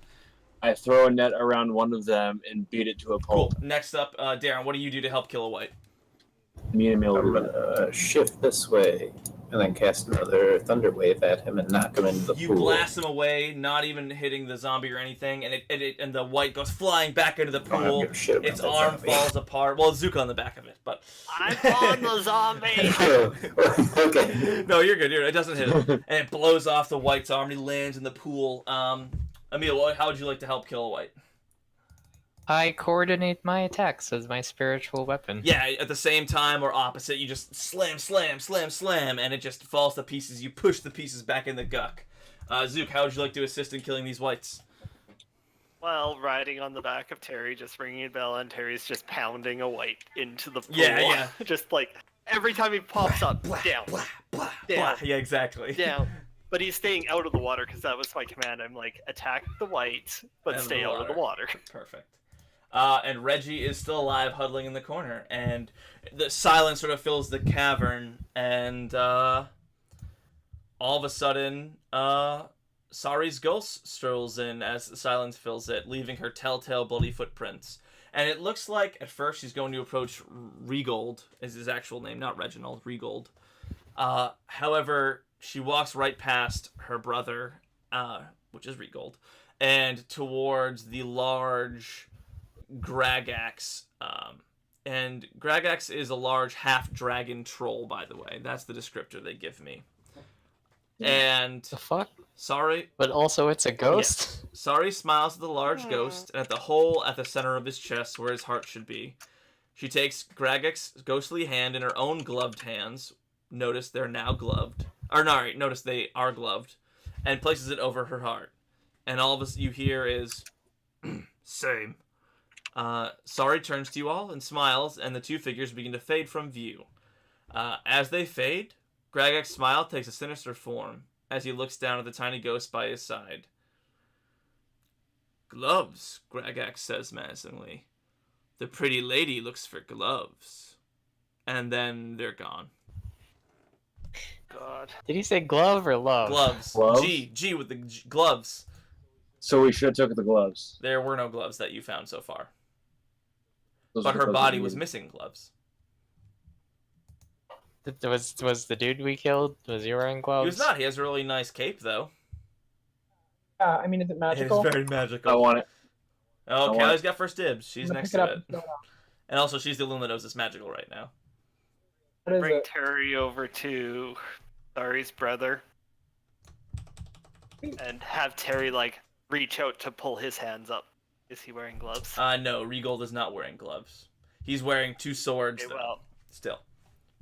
I throw a net around one of them and beat it to a Cool. pulp. Next up, Darren, what do you do to help kill a white? Me and Emil I'm do that. gonna shift this way and then cast another thunder wave at him and knock him into the You pool. blast him away, not even hitting the zombie or anything, and the white goes flying back into the I don't pool. give a shit about Its that arm zombie. falls apart. Well, Zuka on the back of it, but I'm on the zombie. Okay. no, you're good. It doesn't hit him, and it blows off the white's arm. And he lands in the pool. Emil, how would you like to help kill a white? I coordinate my attacks as my spiritual weapon. Yeah, at the same time or opposite, you just slam, slam, slam, slam, and it just falls to pieces. You push the pieces back in the guck. Zook, how would you like to assist in killing these whites? Well, riding on the back of Terry, just ringing a bell, and Terry's just pounding a white into the pool. Yeah. Just like every time he pops up, Blah, down, blah, blah, down, blah. Yeah, exactly. down. But he's staying out of the water because that was my command. I'm like, attack the white, but And stay the out of the water. Perfect. And Reggie is still alive, huddling in the corner, and the silence sort of fills the cavern, and all of a sudden, Sari's ghost strolls in as the silence fills it, leaving her telltale bloody footprints. And it looks like, at first, she's going to approach Regold, is his actual name, not Reginald, Regold. However, she walks right past her brother, which is Regold, and towards the large Gragax. And Gragax is a large half-dragon troll, by the way. That's the descriptor they give me. And The fuck? Sari, But also it's a ghost? Sari smiles at the large ghost and at the hole at the center of his chest where his heart should be. She takes Gragax's ghostly hand in her own gloved hands. Notice they're now gloved. Or no, notice they are gloved. And places it over her heart. And all of us you hear is... Same. Sari turns to you all and smiles, and the two figures begin to fade from view. As they fade, Gragax's smile takes a sinister form as he looks down at the tiny ghost by his side. Gloves, Gragax says menacingly. The pretty lady looks for gloves. And then they're gone. God. Did he say glove or love? Gloves. Gloves? G with the gloves. So we should have took the gloves. There were no gloves that you found so far. Those But are her the body gloves was we missing gloves. Was the dude we killed, was he wearing gloves? He was not. He has a really nice cape, though. I mean, is it magical? It is very need. magical. I want it. Oh, I want Callie's got first dibs. She's I'm gonna next pick it to up it. and throw it out. And also, she's the one that knows it's magical right now. What is Bring it? Terry over to Sari's brother and have Terry like reach out to pull his hands up. Is he wearing gloves? No, Regold is not wearing gloves. He's wearing two swords, Okay, though. well, Still.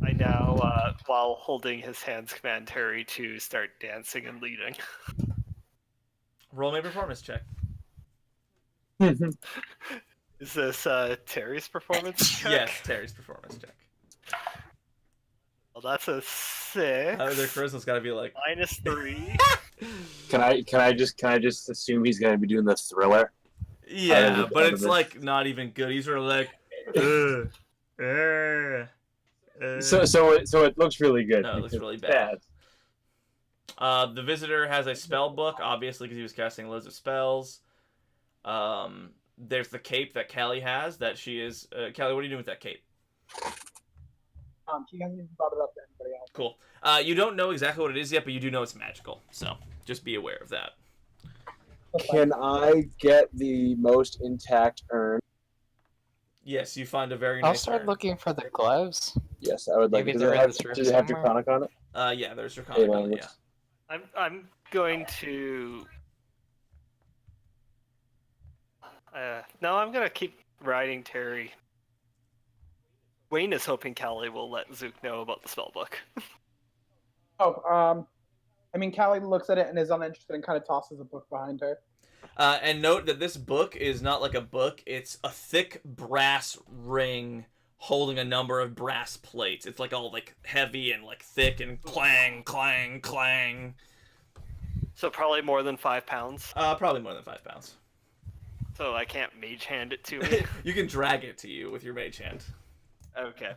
I now, while holding his hands, command Terry to start dancing and leading. Roll me a performance check. Is this Terry's performance check? Yes, Terry's performance check. Well, that's a 6. Their charisma's got to be like... -3. Can I just assume he's gonna be doing the thriller? Yeah, but out of it's it. like not even good. He's sort of like... So it looks really good. No, it looks because really it's bad. The visitor has a spell book, obviously, because he was casting loads of spells. There's the cape that Callie has. That she is. Callie, what are you doing with that cape? She hasn't even brought it up to anybody else. Cool. You don't know exactly what it is yet, but you do know it's magical. So just be aware of that. Can I get the most intact urn? Yes, you find a very I'll nice. start urn. looking for the gloves. Yes, I would like. Maybe Does they're it in have, this room does it have somewhere. Draconic on it? Yeah, there's your Hey, comic on man, it. Yeah. I'm going to. No, I'm gonna keep riding Terry. Wayne is hoping Callie will let Zook know about the spellbook. Oh, I mean, Callie looks at it and is uninterested and kind of tosses a book behind her. And note that this book is not like a book. It's a thick brass ring holding a number of brass plates. It's like all like heavy and like thick and clang, clang, clang. So probably more than 5 pounds. Probably more than 5 pounds. So I can't mage hand it to me. You can drag it to you with your mage hand. Okay.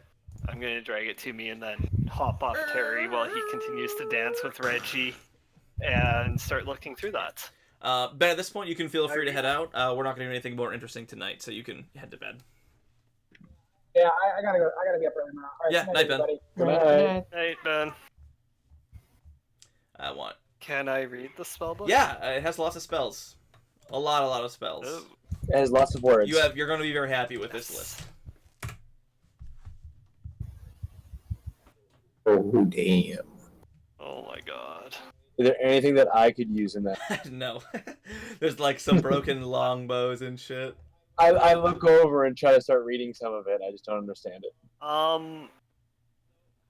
I'm gonna drag it to me and then hop off Terry while he continues to dance with Reggie and start looking through that. Ben, at this point, you can feel free to head out. We're not going to do anything more interesting tonight, so you can head to bed. Yeah, I gotta go. I gotta be up early tomorrow. All right, Yeah, good night, Ben. everybody. Good Right, night. good night. Hey, Ben. I want. Can I read the spellbook? Yeah, it has lots of spells. A lot of spells. Oh, It has lots of words. You're going to be very happy with this list. Oh, damn. oh my god. Is there anything that I could use in that? No. There's like some broken longbows and shit. I look over and try to start reading some of it. I just don't understand it.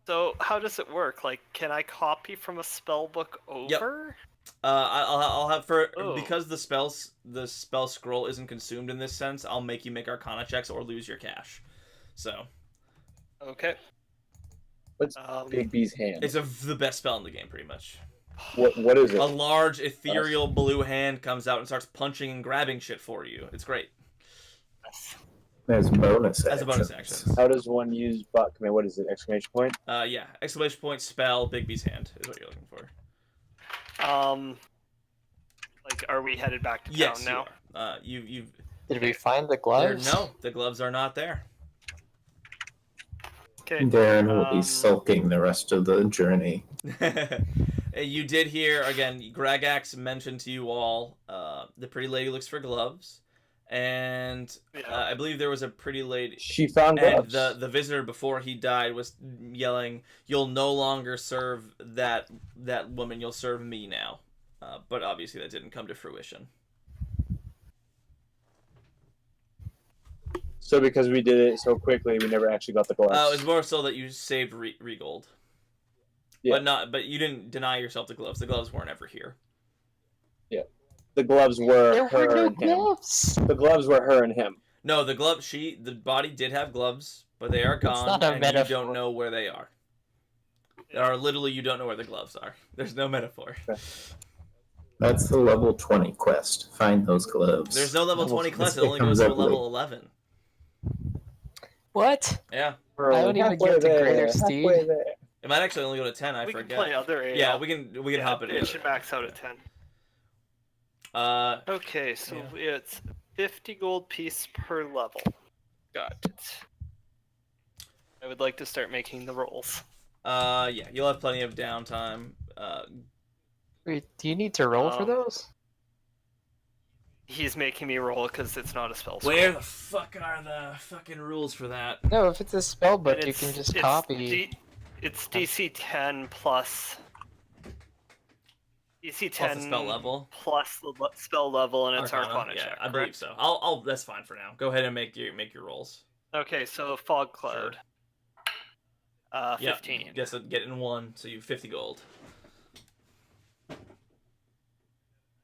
So how does it work? Like, can I copy from a spellbook over? I'll have Oh. because the spell scroll isn't consumed in this sense. I'll make you make Arcana checks or lose your cash. So Okay. What's Big B's hand? it's the best spell in the game, pretty much. What is it? A large ethereal blue hand comes out and starts punching and grabbing shit for you. It's great. As bonus As a bonus actions. action. How does one use buck? I mean, what is it? Exclamation point? Yeah. Exclamation point spell Big B's hand is what you're looking for. Like, are we headed back to Yes, town now? you are. You've Did we find the there, gloves? no, the gloves are not there. Okay. Darren will be sulking the rest of the journey. You did hear again. Gragax mentioned to you all. The pretty lady looks for gloves, and Yeah. I believe there was a pretty lady. She found And gloves. the visitor before he died was yelling, "You'll no longer serve that woman. You'll serve me now." But obviously that didn't come to fruition. So because we did it so quickly, we never actually got the gloves. It was more so that you saved Regold. Yeah. But you didn't deny yourself the gloves. The gloves weren't ever here. The gloves were There her were no and him. gloves. The gloves were her and him. No, the body did have gloves, but they are gone, not a and you metaphor. don't know where they are. Or literally, you don't know where the gloves are. There's no metaphor. That's the level 20 quest. Find those gloves. There's no level 20 quest. It It only goes comes to up level 11. What? Yeah, I don't even get to Greater Steed. Halfway there. it might actually only go to 10. I we can forget. play other AL. Yeah, we can hop it It in. should max out at 10. Uh, Okay, so it's 50 gold piece per level. Got it. I would like to start making the rolls. yeah, you'll have plenty of downtime. Wait, do you need to roll for those? He's making me roll because it's not a spell Where scroll. the fuck are the fucking rules for that? No, if it's a spell book, And you can just copy. It's DC 10 plus. DC 10 Plus the spell level. plus the spell level, and it's Arcana Yeah, check. I believe correct? so. I'll. That's fine for now. Go ahead and make your rolls. Okay, so fog cloud. 15. Yeah, guess get in one, so you 50 gold.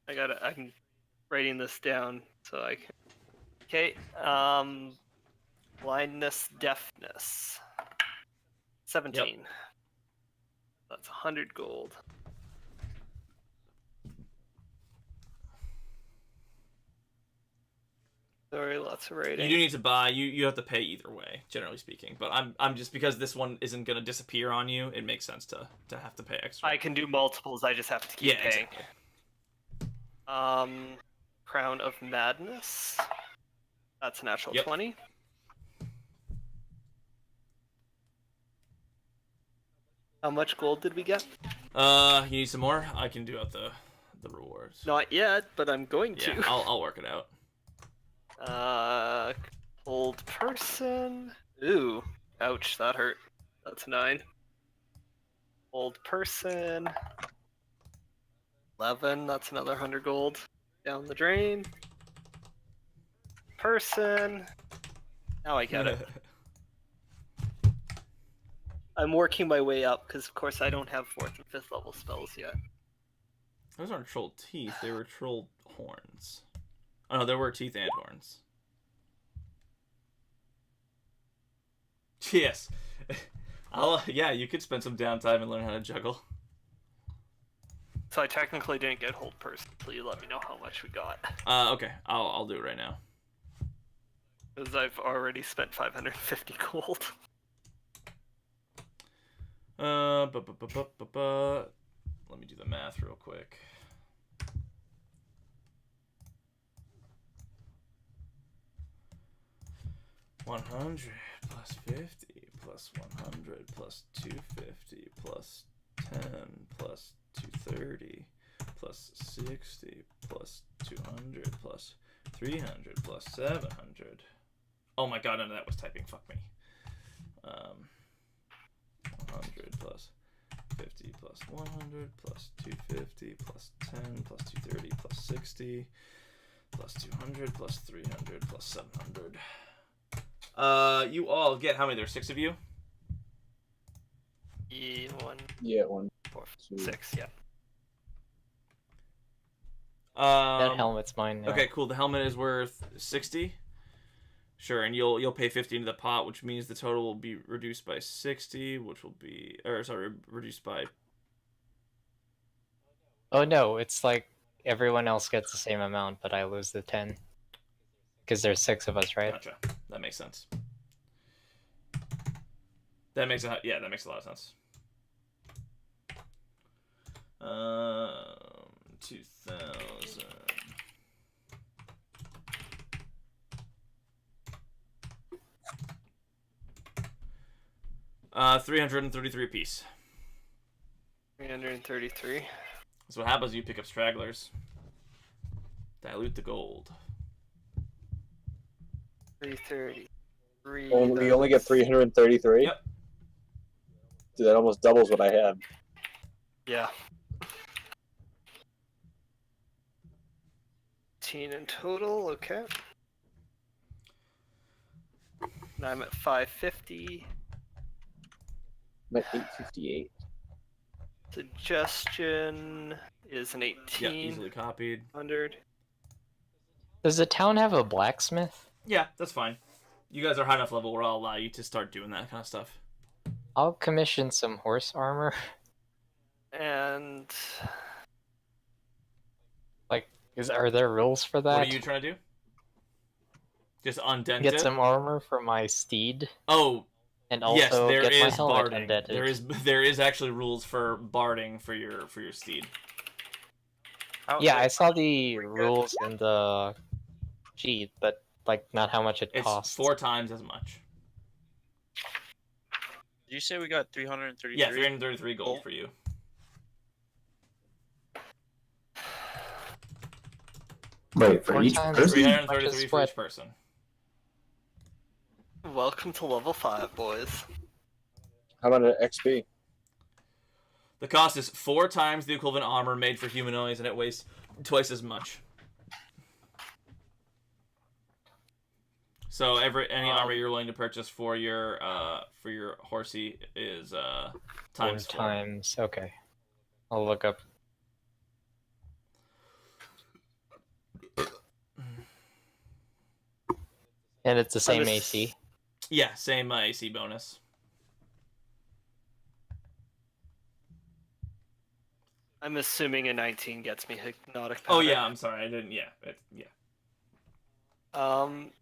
I'm writing this down so I can. Okay. Blindness, deafness. 17. That's 100 gold. Sorry, lots of writing. You do need to buy. You have to pay either way, generally speaking. But I'm just because this one isn't gonna disappear on you. It makes sense to have to pay extra. I can do multiples. I just have to keep yeah, paying. exactly. Crown of Madness. That's a natural Yep. 20. How much gold did we get? You need some more? I can do out the rewards. Not yet, but I'm going Yeah, to. I'll work it out. Old person. Ooh, ouch, that hurt. That's 9. Old person. 11. That's another 100 gold down the drain. Person. Now I get it. I'm working my way up because, of course, I don't have 4th and 5th level spells yet. Those aren't troll teeth. They were troll horns. Oh no, there were teeth and horns. Yes. Yeah, you could spend some downtime and learn how to juggle. So I technically didn't get hold person. So you let me know how much we got. Okay, I'll do it right now. Because I've already spent 550 gold. Let me do the math real quick. 100 plus 50 plus 100 plus 250 plus 10 plus 230 plus 60 plus 200 plus 300 plus 700. Oh my god, none of that was typing. Fuck me. 100 plus 50 plus 100 plus 250 plus 10 plus 230 plus 60 plus 200 plus 300 plus 700. You all get how many? There's 6 of you. One, Yeah, 1, four, 2. 6. Yeah. That helmet's mine now. Okay, cool. The helmet is worth 60. Sure, and you'll pay 50 into the pot, which means the total will be reduced by 60, which will be, or sorry, reduced by. Oh no, it's like everyone else gets the same amount, but I lose the 10. Because there's 6 of us, right? Gotcha. That makes sense. That makes a yeah, that makes a lot of sense. 2000. 333 apiece. 333. So what happens? You pick up stragglers. Dilute the gold. 333. We only get 333? Yep. Dude, that almost doubles what I had. Yeah. 18 in total. Okay. Now I'm at 550. I'm at 858. Suggestion is an Yeah, 18. easily copied. 100. Does the town have a blacksmith? Yeah, that's fine. You guys are high enough level where I'll allow you to start doing that kind of stuff. I'll commission some horse armor. And Like, are there rules for that? What are you trying to do? Just undent Get it? some armor for my steed, Oh, and yes, also there get my is helmet barding. undented. There is actually rules for barding for your steed. Yeah, I saw the rules in the sheet, but like not how much it It's costs. 4 times as much. Did you say we got 333? Yeah, 333 gold for you. Wait, for 4 each times person? 333 for what? each person. welcome to level 5, boys. How about an XP? The cost is 4 times the equivalent armor made for humanoids, and it weighs twice as much. So any armor you're willing to purchase for your horsey is times 4. Times. Okay, I'll look up. And it's the same AC. Yeah, same AC bonus. I'm assuming a 19 gets me hypnotic Oh powder. yeah, I'm sorry, I didn't. Yeah, yeah.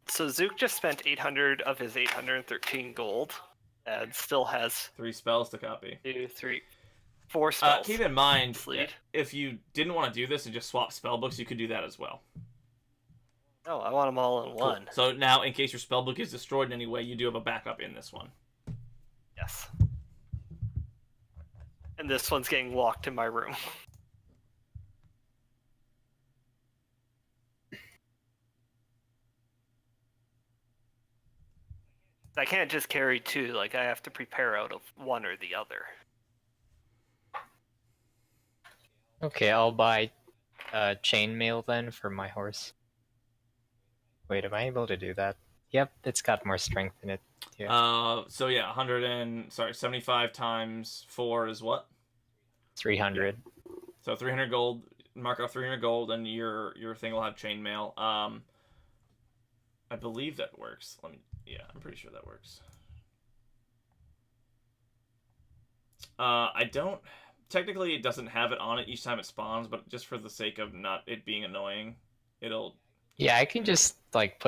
So Zook just spent 800 of his 813 gold, and still has 3 spells to copy. 2, 3, 4 spells. Keep in mind, Sleed. if you didn't want to do this and just swap spell books, you could do that as well. Oh, I want them all in Cool. one. So now, in case your spell book is destroyed in any way, you do have a backup in this one. Yes. And this one's getting locked in my room. I can't just carry 2, like I have to prepare out of one or the other. Okay, I'll buy chainmail then for my horse. Wait, am I able to do that? Yep, it's got more strength in it. Yeah. So yeah, 75 times 4 is what? 300. So 300 gold. Mark off 300 gold, and your thing will have chainmail. I believe that works. Yeah, I'm pretty sure that works. I don't. Technically, it doesn't have it on it each time it spawns, but just for the sake of not it being annoying, it'll. Yeah, I can just like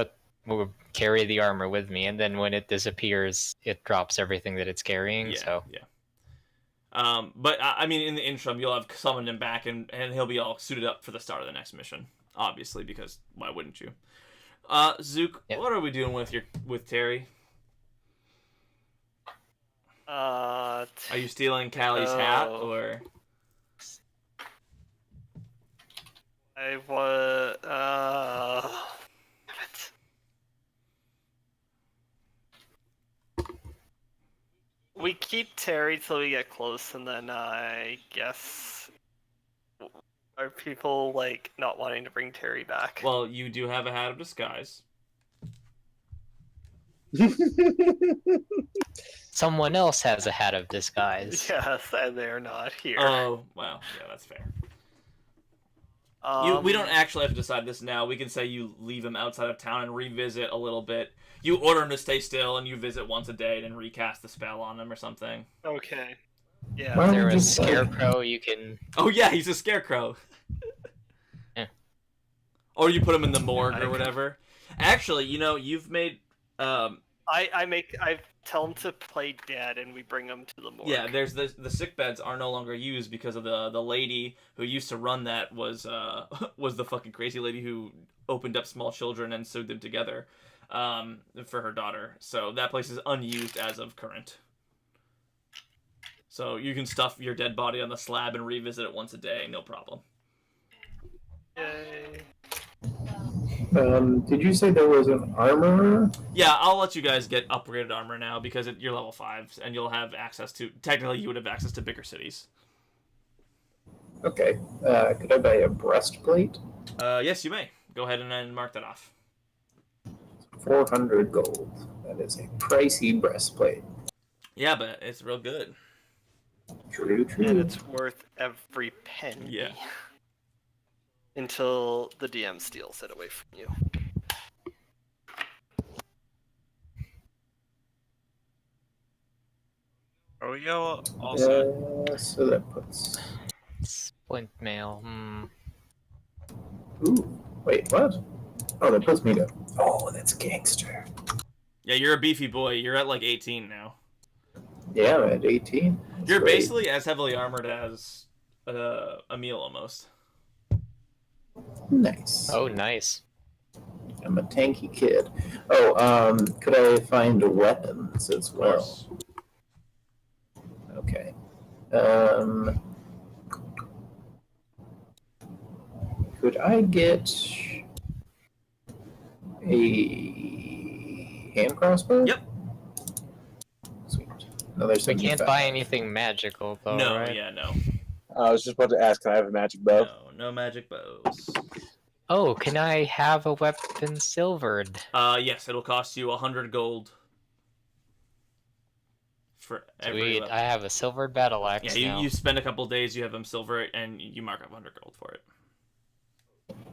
carry the armor with me, and then when it disappears, it drops everything that it's carrying. Yeah, so yeah. But I mean, in the interim, you'll have summoned him back, and he'll be all suited up for the start of the next mission. Obviously, because why wouldn't you? Zook, Yeah. what are we doing with Terry? Are you stealing Callie's hat, Oh. or? I was. We keep Terry till we get close, and then I guess are people like not wanting to bring Terry back? Well, you do have a hat of disguise. Someone else has a hat of disguise. Yes, and they're not here. Oh, well, yeah, that's fair. We don't actually have to decide this now. We can say you leave him outside of town and revisit a little bit. You order him to stay still, and you visit once a day, and then recast the spell on him or something. Okay. Yeah. Why Is don't there we a just say- scarecrow you can? Oh yeah, he's a scarecrow. Yeah. Or you put him in the morgue I or could- whatever. Actually, you've made I tell him to play dead, and we bring him to the morgue. yeah. There's the sick beds are no longer used because of the lady who used to run that was the fucking crazy lady who opened up small children and sewed them together for her daughter. So that place is unused as of current. So you can stuff your dead body on the slab and revisit it once a day, no problem. Yay. Did you say there was an armorer? Yeah, I'll let you guys get upgraded armor now because you're level 5 and you'll have access to. Technically, you would have access to bigger cities. Okay. Could I buy a breastplate? Yes, you may. Go ahead and then mark that off. 400 gold. That is a pricey breastplate. Yeah, but it's real good. True, true. And it's worth every penny. Yeah. Until the DM steals it away from you. Are we all set? So that puts. Splint mail. Ooh, wait, what? Oh, that puts me to. Oh, that's gangster. Yeah, you're a beefy boy. You're at like 18 now. Yeah, I'm at 18. That's You're great. basically as heavily armored as Emil almost. Nice. Oh, nice. I'm a tanky kid. Oh, could I find weapons as Of well? course. Okay. Could I get a hand crossbow? Yep. Sweet. Another We 75. can't buy anything magical though, No, right? yeah, no. I was just about to ask, can I have a magic bow? No magic bows. Oh, can I have a weapon silvered? Yes, it'll cost you 100 gold. For every Sweet. weapon. I have a silvered battle axe Yeah, now. you spend a couple days, you have them silver, and you mark up 100 gold for it.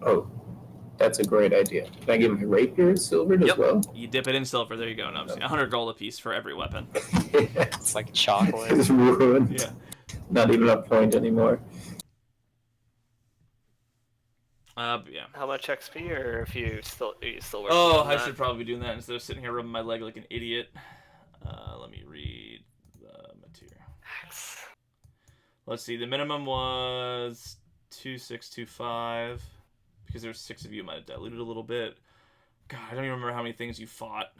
Oh, that's a great idea. Can I get my rapier silvered as Yep. well? You dip it in silver, there you go. No, I'm just kidding. 100 gold apiece for every weapon. It's like chocolate. It's ruined. Yeah. Not even a point anymore. Yeah. How much XP, or if you still working Oh, on I that? should probably be doing that instead of sitting here rubbing my leg like an idiot. Let me read the material. Let's see. The minimum was 2625 because there's 6 of you. Might have diluted a little bit. God, I don't even remember how many things you fought.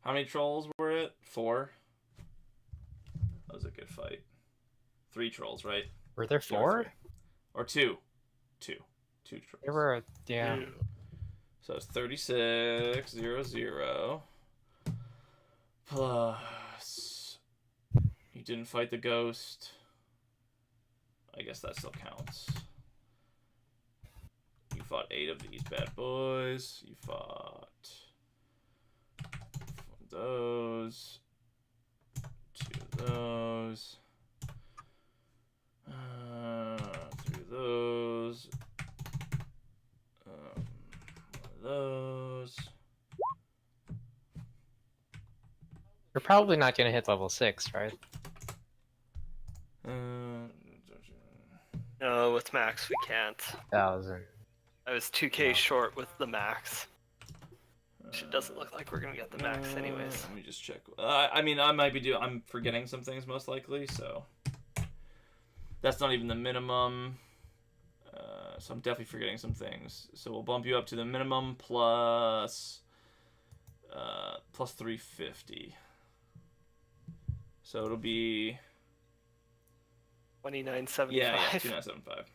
How many trolls were it? 4. That was a good fight. 3 trolls, right? Were there 4? Or 2. 2 trolls. There were, yeah. So it's 3600 plus you didn't fight the ghost. I guess that still counts. You fought 8 of these bad boys. You fought those. 2 of those. 3 of those. One of those. We're probably not gonna hit level 6, right? No, with max we can't. 1,000. I was 2k short with the max. Should doesn't look like we're gonna get the max anyways. Let me just check. I mean, I might be I'm forgetting some things most likely, so that's not even the minimum. So I'm definitely forgetting some things. So we'll bump you up to the minimum plus 350. So it'll be 2975. yeah 2975.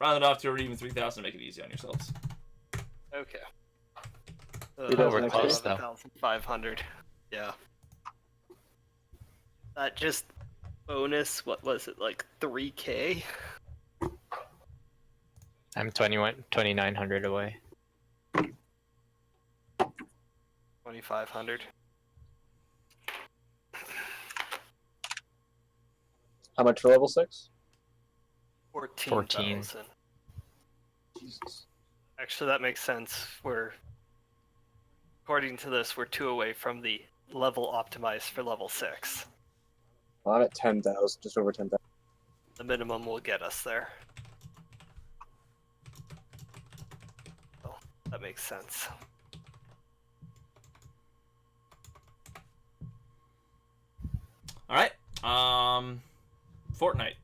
Round it off to or even 3,000 to make it easy on yourselves. Okay. we're close, though. 1,500. Yeah. That just bonus. What was it, like 3K? I'm 2,900 away. 2,500. How much for level 6? 14,000. Jesus. Actually, that makes sense. According to this, we're 2 away from the level optimized for level 6. I'm at 10,000, just over 10,000. The minimum will get us there. So, that makes sense. All right. Fortnite.